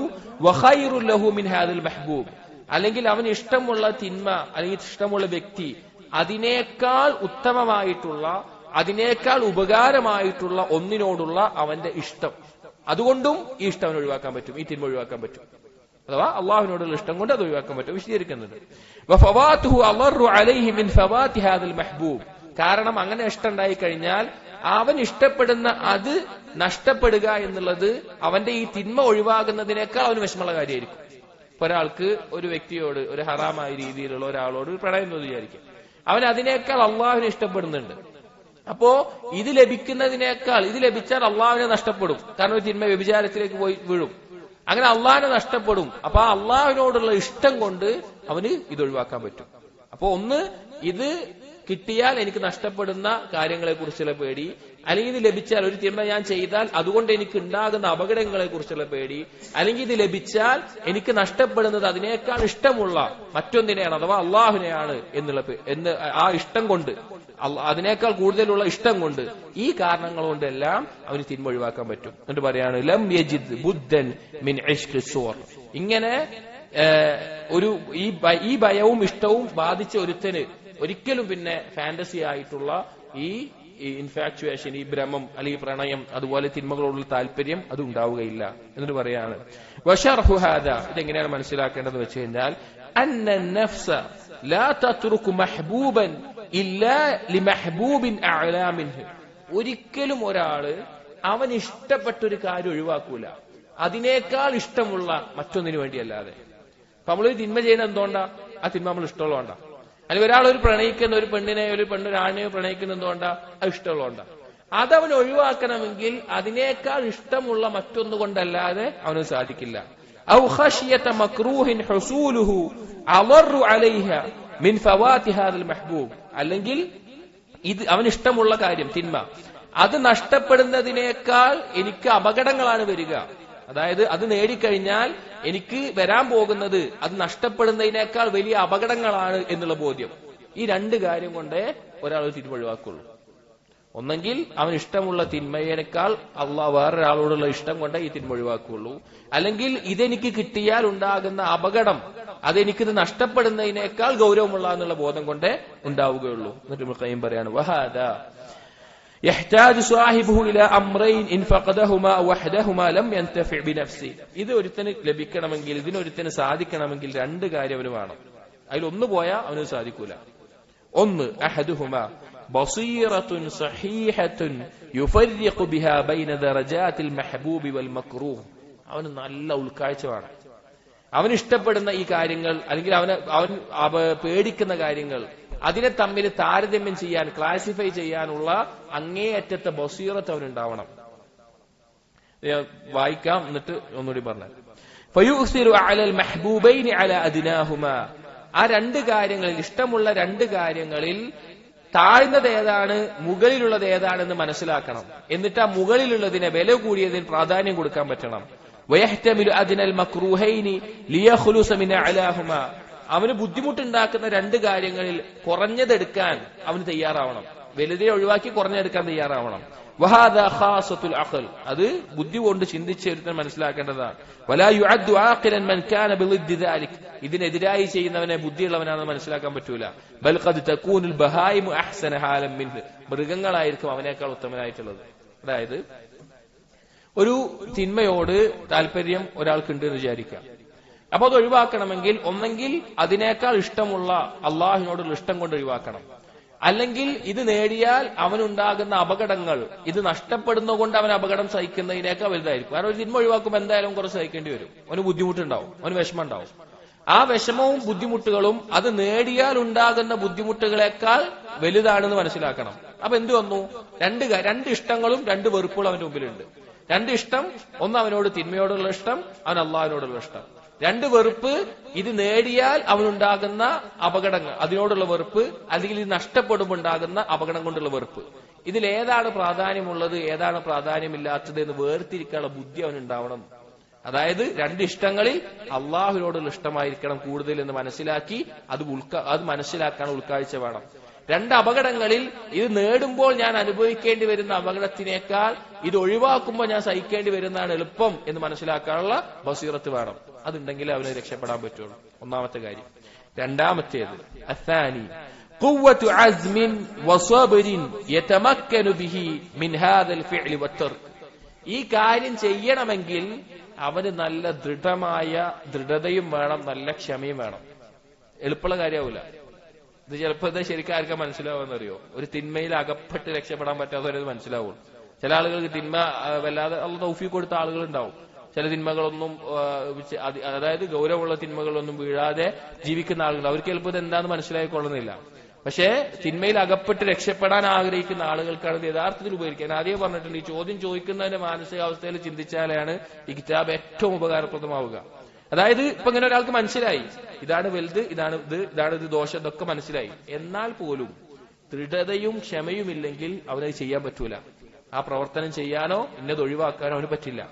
വഖൈറു ലഹു മിൻ ഹാദൽ മഹ്ബൂബ്. അല്ലെങ്കിൽ അവന് ഇഷ്ടമുള്ള തിന്മ അല്ലെങ്കിൽ ഇഷ്ടമുള്ള വ്യക്തി അതിനേക്കാൾ ഉത്തമമായിട്ടുള്ള, അതിനേക്കാൾ ഉപകാരമായിട്ടുള്ള ഒന്നിനോടുള്ള അവന്റെ ഇഷ്ടം, അതുകൊണ്ടും ഈ ഇഷ്ടം അവന് ഒഴിവാക്കാൻ പറ്റും, ഈ തിന്മ ഒഴിവാക്കാൻ പറ്റും. അഥവാ അള്ളാഹുവിനോടുള്ള ഇഷ്ടം കൊണ്ട് അത് ഒഴിവാക്കാൻ പറ്റും. വിശദീകരിക്കുന്നുണ്ട്. വഫവാതുഹു അളറു അലൈഹി മിൻ ഫവാതി ഹാദൽ മഹ്ബൂബ്. കാരണം അങ്ങനെ ഇഷ്ടം ഉണ്ടായി കഴിഞ്ഞാൽ അവൻ ഇഷ്ടപ്പെടുന്ന അത് നഷ്ടപ്പെടുക എന്നുള്ളത് അവന്റെ ഈ തിന്മ ഒഴിവാകുന്നതിനേക്കാൾ അവന് വിഷമമുള്ള കാര്യമായിരിക്കും. ഇപ്പൊ ഒരാൾക്ക് ഒരു വ്യക്തിയോട്, ഒരു ഹറാമായ രീതിയിലുള്ള ഒരാളോട് ഒരു പ്രണയം തോന്നി വിചാരിക്കും, അവൻ അതിനേക്കാൾ അള്ളാഹുവിനെ ഇഷ്ടപ്പെടുന്നുണ്ട്. അപ്പോ ഇത് ലഭിക്കുന്നതിനേക്കാൾ, ഇത് ലഭിച്ചാൽ അള്ളാഹുവിനെ നഷ്ടപ്പെടും, കാരണം ഒരു തിന്മ വ്യഭിചാരത്തിലേക്ക് പോയി വീഴും. അങ്ങനെ അള്ളാഹിനെ നഷ്ടപ്പെടും. അപ്പൊ ആ അള്ളാഹുവിനോടുള്ള ഇഷ്ടം കൊണ്ട് അവന് ഇത് ഒഴിവാക്കാൻ പറ്റും. അപ്പൊ ഒന്ന്, ഇത് കിട്ടിയാൽ എനിക്ക് നഷ്ടപ്പെടുന്ന കാര്യങ്ങളെ കുറിച്ചുള്ള പേടി, അല്ലെങ്കിൽ ഇത് ലഭിച്ചാൽ, ഒരു തിന്മ ഞാൻ ചെയ്താൽ അതുകൊണ്ട് എനിക്ക് ഉണ്ടാകുന്ന അപകടങ്ങളെ കുറിച്ചുള്ള പേടി, അല്ലെങ്കിൽ ഇത് ലഭിച്ചാൽ എനിക്ക് നഷ്ടപ്പെടുന്നത് അതിനേക്കാൾ ഇഷ്ടമുള്ള മറ്റൊന്നിനെയാണ്, അഥവാ അള്ളാഹുവിനെയാണ് എന്ന് ആ ഇഷ്ടം കൊണ്ട്, അതിനേക്കാൾ കൂടുതലുള്ള ഇഷ്ടം കൊണ്ട്, ഈ കാരണങ്ങൾ കൊണ്ടെല്ലാം അവന് തിന്മ ഒഴിവാക്കാൻ പറ്റും. എന്നിട്ട് പറയാണ് ലം യജിദ് ബുദ്ധൻ മിൻ ഇശ്ഖി സൂർ. ഇങ്ങനെ ഈ ഭയവും ഇഷ്ടവും ബാധിച്ച ഒരുത്തന് ഒരിക്കലും പിന്നെ ഫാന്റസി ആയിട്ടുള്ള ഈ ഇൻഫാക്ച്വേഷൻ, ഈ ഭ്രമം അല്ലെങ്കിൽ പ്രണയം, അതുപോലെ തിന്മകളോടുള്ള താല്പര്യം അത് ഉണ്ടാവുകയില്ല. എന്നിട്ട് പറയാണ് വശർഹു ഹാദാ. ഇതെങ്ങനെയാണ് മനസ്സിലാക്കേണ്ടതെന്ന് വെച്ച് കഴിഞ്ഞാൽ അന്ന നഫ്സ ലാ തത്റുകു മഹ്ബൂബൻ ഇല്ലാ ലിമഹ്ബൂബിൻ അഅലാ മിൻഹു. ഒരിക്കലും ഒരാള് അവൻ ഇഷ്ടപ്പെട്ട ഒരു കാര്യം ഒഴിവാക്കൂല അതിനേക്കാൾ ഇഷ്ടമുള്ള മറ്റൊന്നിനു വേണ്ടിയല്ലാതെ. അപ്പൊ നമ്മളൊരു തിന്മ ചെയ്യുന്നത് എന്തുകൊണ്ടാ? ആ തിന്മ നമ്മൾ ഇഷ്ടമുള്ളതുകൊണ്ടാ. അല്ലെങ്കിൽ ഒരാൾ ഒരു പ്രണയിക്കുന്ന ഒരു പെണ്ണിനെ, ഒരു പെണ്ണൊരാണിനെ പ്രണയിക്കുന്ന എന്തുകൊണ്ടാ? അത് ഇഷ്ടമുള്ളതുകൊണ്ടാ. അതവൻ ഒഴിവാക്കണമെങ്കിൽ അതിനേക്കാൾ ഇഷ്ടമുള്ള മറ്റൊന്നുകൊണ്ടല്ലാതെ അവന് സാധിക്കില്ല. ഔ ഖശിയത മക്റൂഹിൻ ഹുസൂലുഹു അളറു അലൈഹ മിൻ ഫവാതി ഹാദൽ മഹ്ബൂബ്. അല്ലെങ്കിൽ ഇത് അവന് ഇഷ്ടമുള്ള കാര്യം, തിന്മ, അത് നഷ്ടപ്പെടുന്നതിനേക്കാൾ എനിക്ക് അപകടങ്ങളാണ് വരിക. അതായത് അത് നേടിക്കഴിഞ്ഞാൽ എനിക്ക് വരാൻ പോകുന്നത് അത് നഷ്ടപ്പെടുന്നതിനേക്കാൾ വലിയ അപകടങ്ങളാണ് എന്നുള്ള ബോധ്യം. ഈ രണ്ട് കാര്യം കൊണ്ടേ ഒരാൾ തിന്മ ഒഴിവാക്കുള്ളൂ. ഒന്നെങ്കിൽ അവൻ ഇഷ്ടമുള്ള തിന്മയേക്കാൾ വേറൊരാളോടുള്ള ഇഷ്ടം കൊണ്ടേ ഈ തിന്മ ഒഴിവാക്കുള്ളൂ, അല്ലെങ്കിൽ ഇതെനിക്ക് കിട്ടിയാൽ ഉണ്ടാകുന്ന അപകടം അതെനിക്കിത് നഷ്ടപ്പെടുന്നതിനേക്കാൾ ഗൗരവമുള്ള എന്നുള്ള ബോധം കൊണ്ടേ ഉണ്ടാവുകയുള്ളൂ. എന്നിട്ട് ഖയ്യിം പറയാണ് വഹാദാ യഹ്താജു സാഹിബുഹു ഇലാ അംറൈൻ ഇൻ ഫഖദഹുമാ വഹദഹുമാ ലം യൻതഫി ബിനഫ്സി. ഇത് ഒരുത്തന് ലഭിക്കണമെങ്കിൽ, ഇതിനൊരുത്തന് സാധിക്കണമെങ്കിൽ രണ്ട് കാര്യം അവന് വേണം. അതിലൊന്നു പോയാൽ അവന് സാധിക്കൂല. ഒന്ന്, അഹദുഹുമാ ബസീറത്തുൻ സഹീഹത്തുൻ യുഫർരിഖു ബിഹാ ബൈന ദറജാതിൽ മഹ്ബൂബി വൽ മക്റൂഹ്. അവന് നല്ല ഉൾക്കാഴ്ച വേണം. അവന് ഇഷ്ടപ്പെടുന്ന ഈ കാര്യങ്ങൾ, അല്ലെങ്കിൽ അവൻ പേടിക്കുന്ന കാര്യങ്ങൾ, അതിനെ തമ്മിൽ താരതമ്യം ചെയ്യാൻ, ക്ലാസിഫൈ ചെയ്യാനുള്ള അങ്ങേയറ്റത്തെ ബസീറത്ത് അവനുണ്ടാവണം. വായിക്കാം, എന്നിട്ട് ഒന്നുകൂടി പറഞ്ഞാൽ ഫയുസിറു അലൽ മഹ്ബൂബൈനി അലാ അദ്നാഹുമാ. ആ രണ്ട് കാര്യങ്ങളിൽ, ഇഷ്ടമുള്ള രണ്ട് കാര്യങ്ങളിൽ താഴ്ന്നത് ഏതാണ്, മുകളിലുള്ളത് ഏതാണെന്ന് മനസ്സിലാക്കണം. എന്നിട്ട് ആ മുകളിലുള്ളതിനെ, വില കൂടിയതിന് പ്രാധാന്യം കൊടുക്കാൻ പറ്റണം. വയഹ്തമിലു അദ്നൽ മക്റൂഹൈനി ലിയഖ്ലുസ മിൻ അലാഹുമാ. അവന് ബുദ്ധിമുട്ടുണ്ടാക്കുന്ന രണ്ട് കാര്യങ്ങളിൽ കുറഞ്ഞതെടുക്കാൻ അവന് തയ്യാറാവണം. വലുതിനെ ഒഴിവാക്കി കുറഞ്ഞെടുക്കാൻ തയ്യാറാവണം. വഹാദാ ഖാസത്തുൽ അഖൽ. അത് ബുദ്ധി കൊണ്ട് ചിന്തിച്ച് ഒരുത്തൻ മനസ്സിലാക്കേണ്ടതാണ്. വലാ യുഅദ്ദു ആഖിലൻ മൻ കാന ബിളിദ്ദി ദാലിക്. ഇതിനെതിരായി ചെയ്യുന്നവനെ ബുദ്ധിയുള്ളവനാണെന്ന് മനസ്സിലാക്കാൻ പറ്റൂല. ബൽ ഖദ് തകൂനുൽ ബഹായിമു അഹ്സന ഹാലൻ മിൻഹു. മൃഗങ്ങളായിരിക്കും അവനേക്കാൾ ഉത്തമനായിട്ടുള്ളത്. അതായത് ഒരു തിന്മയോട് താല്പര്യം ഒരാൾക്കുണ്ട് എന്ന് വിചാരിക്കാം. അപ്പൊ അത് ഒഴിവാക്കണമെങ്കിൽ ഒന്നെങ്കിൽ അതിനേക്കാൾ ഇഷ്ടമുള്ള അള്ളാഹുവിനോടുള്ള ഇഷ്ടം കൊണ്ട് ഒഴിവാക്കണം, അല്ലെങ്കിൽ ഇത് നേടിയാൽ അവനുണ്ടാകുന്ന അപകടങ്ങൾ ഇത് നഷ്ടപ്പെടുന്നത് കൊണ്ട് അവൻ അപകടം സഹിക്കുന്നതിനേക്കാൾ വലുതായിരിക്കും. കാരണം ഒരു തിന്മ ഒഴിവാക്കുമ്പോൾ എന്തായാലും കുറച്ച് സഹിക്കേണ്ടി വരും, അവന് ബുദ്ധിമുട്ടുണ്ടാവും, അവന് വിഷമം ഉണ്ടാവും. ആ വിഷമവും ബുദ്ധിമുട്ടുകളും അത് നേടിയാൽ ഉണ്ടാകുന്ന ബുദ്ധിമുട്ടുകളെക്കാൾ വലുതാണെന്ന് മനസ്സിലാക്കണം. അപ്പൊ എന്ത് വന്നു? രണ്ട് ഇഷ്ടങ്ങളും രണ്ട് വെറുപ്പുകളും അവന്റെ മുമ്പിലുണ്ട്. രണ്ട് ഇഷ്ടം, ഒന്ന് അവനോട് തിന്മയോടുള്ള ഇഷ്ടം, അവൻ അള്ളാഹിനോടുള്ള ഇഷ്ടം. രണ്ട് വെറുപ്പ്, ഇത് നേടിയാൽ അവനുണ്ടാകുന്ന അപകടങ്ങൾ അതിനോടുള്ള വെറുപ്പ്, അല്ലെങ്കിൽ ഇത് നഷ്ടപ്പെടുമ്പോൾ ഉണ്ടാകുന്ന അപകടം കൊണ്ടുള്ള വെറുപ്പ്. ഇതിലേതാണ് പ്രാധാന്യമുള്ളത്, ഏതാണ് പ്രാധാന്യമില്ലാത്തത് എന്ന് വേർതിരിക്കാനുള്ള ബുദ്ധി അവനുണ്ടാവണം. അതായത് രണ്ട് ഇഷ്ടങ്ങളിൽ അള്ളാഹുവിനോടുള്ള ഇഷ്ടമായിരിക്കണം കൂടുതൽ എന്ന് മനസ്സിലാക്കി അത് മനസ്സിലാക്കാൻ ഉൾക്കാഴ്ച വേണം. രണ്ട് അപകടങ്ങളിൽ ഇത് നേടുമ്പോൾ ഞാൻ അനുഭവിക്കേണ്ടി വരുന്ന അപകടത്തിനേക്കാൾ ഇത് ഒഴിവാക്കുമ്പോൾ ഞാൻ സഹിക്കേണ്ടി വരുന്നതാണ് എളുപ്പം എന്ന് മനസ്സിലാക്കാനുള്ള ബസീറത്ത് വേണം. അതുണ്ടെങ്കിൽ അവന് രക്ഷപ്പെടാൻ പറ്റുള്ളൂ. ഒന്നാമത്തെ കാര്യം. രണ്ടാമത്തേത് അസാനി ഖുവ്വത്തു അസ്മിൻ വസബ്രിൻ യതമക്കനു ബിഹി മിൻ ഹാദൽ ഫിഅലി വത്തർക്ക്. ഈ കാര്യം ചെയ്യണമെങ്കിൽ അവന് നല്ല ദൃഢതയും വേണം, നല്ല ക്ഷമയും വേണം. എളുപ്പമുള്ള കാര്യമാവില്ല. ഇത് ചിലപ്പോൾ ഇത് ശരിക്കും ആർക്കാ മനസ്സിലാവുമെന്നറിയോ? ഒരു തിന്മയിൽ അകപ്പെട്ട് രക്ഷപ്പെടാൻ പറ്റാത്തവരത് മനസ്സിലാവുള്ളൂ. ചില ആളുകൾക്ക് തിന്മ വല്ലാതെ തൗഫീഖ് കൊടുത്ത ആളുകളുണ്ടാവും. ചില തിന്മകളൊന്നും അതായത് ഗൗരവമുള്ള തിന്മകളൊന്നും വീഴാതെ ജീവിക്കുന്ന ആളുകൾ, അവർക്ക് ചിലപ്പോൾ ഇത് എന്താന്ന് മനസ്സിലായിക്കൊള്ളുന്നില്ല. പക്ഷേ തിന്മയിൽ അകപ്പെട്ട് രക്ഷപ്പെടാൻ ആഗ്രഹിക്കുന്ന ആളുകൾക്കാണ് ഇത് യഥാർത്ഥത്തിൽ ഉപകരിക്കാൻ. ആദ്യം പറഞ്ഞിട്ടുണ്ട്, ഈ ചോദ്യം ചോദിക്കുന്നതിന്റെ മാനസികാവസ്ഥയിൽ ചിന്തിച്ചാലാണ് ഈ കിതാബ് ഏറ്റവും ഉപകാരപ്രദമാവുക. അതായത് ഇപ്പൊ ഇങ്ങനെ ഒരാൾക്ക് മനസ്സിലായി ഇതാണ് വലുത്, ഇതാണ് ഇത് ദോഷം, ഇതൊക്കെ മനസ്സിലായി. എന്നാൽ പോലും ദൃഢതയും ക്ഷമയും ഇല്ലെങ്കിൽ അവനത് ചെയ്യാൻ പറ്റൂല. ആ പ്രവർത്തനം ചെയ്യാനോ ഇന്നത് ഒഴിവാക്കാനോ അവന് പറ്റില്ല.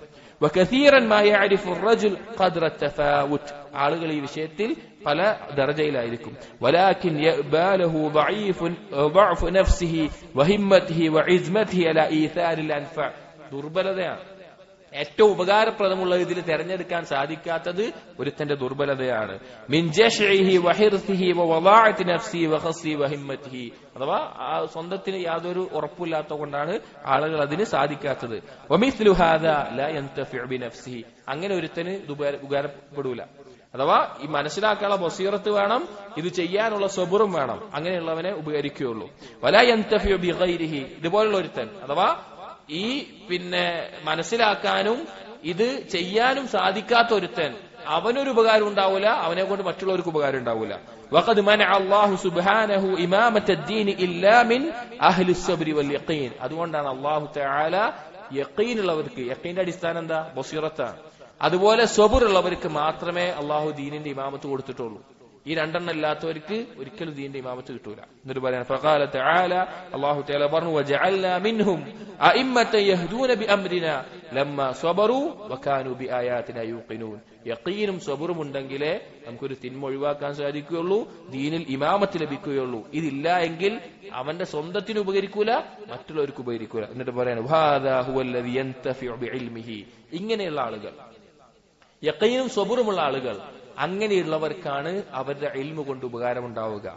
ആളുകൾ ഈ വിഷയത്തിൽ പല ദർജയിലായിരിക്കും. വലാകിൻ യഅബാലഹു ضعف نفسه وهمته وعزمته على ايثار الانفع. ദുർബലതയാണ്. ഏറ്റവും ഉപകാരപ്രദമുള്ള ഇതിൽ തെരഞ്ഞെടുക്കാൻ സാധിക്കാത്തത് ഒരുത്തന്റെ ദുർബലതയാണ്. മിൻ ജശ്ഇഹി വഹിർസിഹി വവളാഅതി നഫ്സി വഖസ്സി വഹിമ്മതിഹി. അഥവാ ആ സ്വന്തത്തിന് യാതൊരു ഉറപ്പില്ലാത്ത കൊണ്ടാണ് ആളുകൾ അതിന് സാധിക്കാത്തത്. വമിസ്ലു ഹാദാ ലാ യൻതഫിഉ ബിനഫ്സിഹി. അങ്ങനെ ഒരുത്തന് ഉപകാരപ്പെടൂല. അഥവാ ഈ മനസ്സിലാക്കാനുള്ള ബസീറത്ത് വേണം, ഇത് ചെയ്യാനുള്ള സബറും വേണം. അങ്ങനെയുള്ളവനെ ഉപകരിക്കുകയുള്ളൂ. വലാ യൻതഫിഉ ബിഗൈരിഹി. ഇതുപോലുള്ള ഒരുത്തൻ അഥവാ ഈ മനസ്സിലാക്കാനും ഇത് ചെയ്യാനും സാധിക്കാത്ത ഒരുത്തൻ, അവനൊരു ഉപകാരം ഉണ്ടാവില്ല, അവനെ കൊണ്ട് മറ്റുള്ളവർക്ക് ഉപകാരം ഉണ്ടാവില്ല. വഖദ് മനഅ അല്ലാഹു സുബ്ഹാനഹു ഇമാമത്തദ്ദീൻ ഇല്ലാ മിൻ അഹ്ലി الصബ്രി വൽ യഖീൻ. അതുകൊണ്ടാണ് അല്ലാഹു തആല യഖീനുള്ളവർക്ക്, യഖീന്റെ അടിസ്ഥാനം എന്താ? ബസീറത്താണ്. അതുപോലെ സബർ ഉള്ളവർക്ക് മാത്രമേ അല്ലാഹു ദീനിന്റെ ഇമാമത്ത് കൊടുത്തിട്ടുള്ളൂ. ഈ രണ്ടെണ്ണം ഇല്ലാത്തവർക്ക് ഒരിക്കലും ദീന്റെ ഇമാമത്ത് കിട്ടൂല. എന്നിട്ട് പറയാൻ ഫഖാല തആല, അല്ലാഹു തആല പറഞ്ഞു വജഅൽനാ മിൻഹും അഇമ്മത്തൻ യഹ്ദൂന ബിഅംരിനാ ലമ്മാ സബറു വകാനൂ ബിആയാതിനാ യൂഖിനൂൻ. യഖീനും സബറും ഉണ്ടെങ്കിലേ നമുക്കൊരു തിന്മ ഒഴിവാക്കാൻ സാധിക്കുകയുള്ളൂ, ദീനിൽ ഇമാമത്ത് ലഭിക്കുകയുള്ളൂ. ഇതില്ല എങ്കിൽ അവന്റെ സ്വന്തത്തിന് ഉപകരിക്കൂല, മറ്റുള്ളവർക്ക് ഉപകരിക്കൂല. എന്നിട്ട് പറയാൻ വഹാദാ ഹുവല്ലദി യൻതഫിഉ ബിഇൽമിഹി. ഇങ്ങനെയുള്ള ആളുകൾ, യഖീനും സബറുമുള്ള ആളുകൾ, അങ്ങനെയുള്ളവർക്കാണ് അവരുടെ ഇൽമു കൊണ്ട് ഉപകാരം ഉണ്ടാവുക.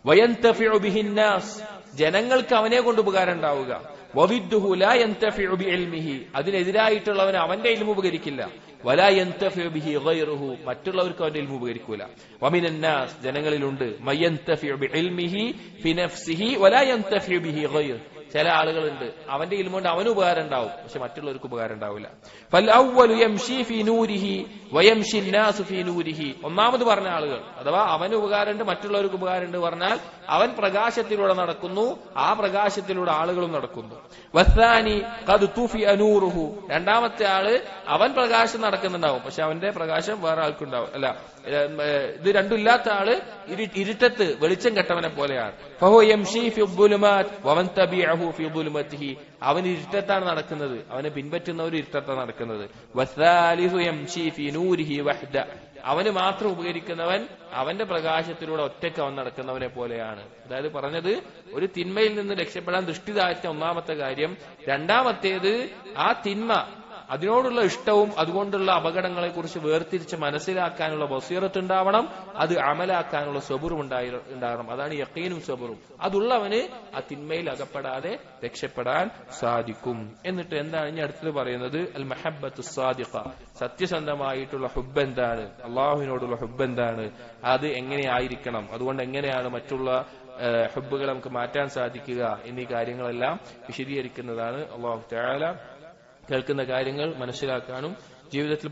വയന്തഫിഉ ബിഹിന്നാസ്. ജനങ്ങൾക്ക് അവനെ കൊണ്ട് ഉപകാരം ഉണ്ടാവുക. വവിദ്ദുഹു ലാ യന്തഫിഉ ബിഇൽമിഹി. അതിനെതിരായിട്ടുള്ളവൻ അവന്റെ ഇൽമു ഉപകരിക്കില്ല. വലാ യന്തഫിഉ ബിഹി ഗൈറുഹു. മറ്റുള്ളവർക്ക് അവന്റെ ഇൽമു ഉപകരിക്കൂല. വമിനന്നാസ്. ജനങ്ങളിലുണ്ട് മയന്തഫിഉ ബിഇൽമിഹി ഫി നഫ്സിഹി വലാ യന്തഫിഉ ബിഹി ഗൈർ. ചില ആളുകളുണ്ട് അവന്റെ ഇൽമു കൊണ്ട് അവന് ഉപകാരം ഉണ്ടാവും, പക്ഷെ മറ്റുള്ളവർക്ക് ഉപകാരം ഉണ്ടാവില്ല. ഫൽഅവ്വലു യംശി ഫീ നൂരിഹി വയംശി الناس ഫീ നൂരിഹി. ഒന്നാമത് പറഞ്ഞ ആളുകൾ അഥവാ അവന് ഉപകാരമുണ്ട് മറ്റുള്ളവർക്ക് ഉപകാരമുണ്ട് പറഞ്ഞാൽ അവൻ പ്രകാശത്തിലൂടെ നടക്കുന്നു, ആ പ്രകാശത്തിലൂടെ ആളുകളും നടക്കുന്നു. വസ്സാനി ഖദ് തുഫിഅ നൂറുഹു. രണ്ടാമത്തെ ആള് അവൻ പ്രകാശം നടക്കുന്നുണ്ടാവും, പക്ഷെ അവന്റെ പ്രകാശം വേറെ ആൾക്കുണ്ടാവും. അല്ല, ഇത് രണ്ടുമില്ലാത്ത ആള് ഇരുട്ടത്ത് വെളിച്ചം കെട്ടവനെ പോലെയാണ്. ഫഹു യംശി ഫി الظുലുമാത് വമൻ തബിഅഹു ഫി ظുലുമതിഹി. അവൻ ഇരുട്ടത്താണ് നടക്കുന്നത്, അവനെ പിൻപറ്റുന്നവർ ഇരുട്ടത്താണ് നടക്കുന്നത്. വസ്സാലിസു യംശി ഫി നൂരിഹി വഹ്ദ. അവന് മാത്രം ഉപകരിക്കുന്നവൻ അവന്റെ പ്രകാശത്തിലൂടെ ഒറ്റയ്ക്ക് അവൻ നടക്കുന്നവനെ പോലെയാണ്. അതായത് പറഞ്ഞത് ഒരു തിന്മയിൽ നിന്ന് രക്ഷപ്പെടാൻ ദൃഷ്ടി താഴ്ത്ത ഒന്നാമത്തെ കാര്യം. രണ്ടാമത്തേത് ആ തിന്മ അതിനോടുള്ള ഇഷ്ടവും അതുകൊണ്ടുള്ള അപകടങ്ങളെ കുറിച്ച് വേർതിരിച്ച് മനസ്സിലാക്കാനുള്ള ബസീറത്ത് ഉണ്ടാവണം. അത് അമലാക്കാനുള്ള സബറും ഉണ്ടാകണം. അതാണ് യഖീനും സബറും. അതുള്ളവന് ആ തിന്മയിൽ അകപ്പെടാതെ രക്ഷപ്പെടാൻ സാധിക്കും. എന്നിട്ട് എന്താണ് ഇനി അടുത്തത് പറയുന്നത്? അൽ മഹബ്ബത്തു സാദിഖ, സത്യസന്ധമായിട്ടുള്ള ഹുബ്ബ് എന്താണ്, അള്ളാഹുവിനോടുള്ള ഹുബ്ബ് എന്താണ്, അത് എങ്ങനെയായിരിക്കണം, അതുകൊണ്ട് എങ്ങനെയാണ് മറ്റുള്ള ഹുബ്ബുകൾ നമുക്ക് മാറ്റാൻ സാധിക്കുക എന്നീ കാര്യങ്ങളെല്ലാം വിശദീകരിക്കുന്നതാണ്. അല്ലാഹു തആല കേൾക്കുന്ന കാര്യങ്ങൾ മനസ്സിലാക്കാനും ജീവിതത്തിൽ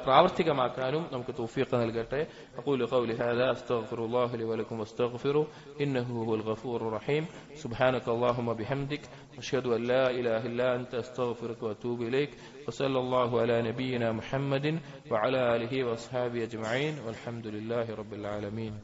പ്രാവർത്തികമാക്കാനും നമുക്ക് തൗഫീഖ് നൽകട്ടെ. അഖൂലു ഖൗലി ഹാദാ അസ്തഗ്ഫിറുല്ലാഹ ലി വലക്കും വസ്തഗ്ഫിറു ഇന്നഹു ഹുവൽ ഗഫൂറുർ റഹീം. സുബ്ഹാനകല്ലാഹുമ്മ ബിഹംദിക അഷ്ഹദു അൻ ലാ ഇലാഹ ഇല്ലാ അൻത അസ്തഗ്ഫിറുക വഅതൂബു ഇലൈക്. വസല്ലല്ലാഹു അലാ നബിയിനാ മുഹമ്മദിൻ വഅലാ ആലിഹി വഅസ്ഹാബിഹി അജ്മഈൻ വൽഹംദുലില്ലാഹി റബ്ബിൽ ആലമീൻ.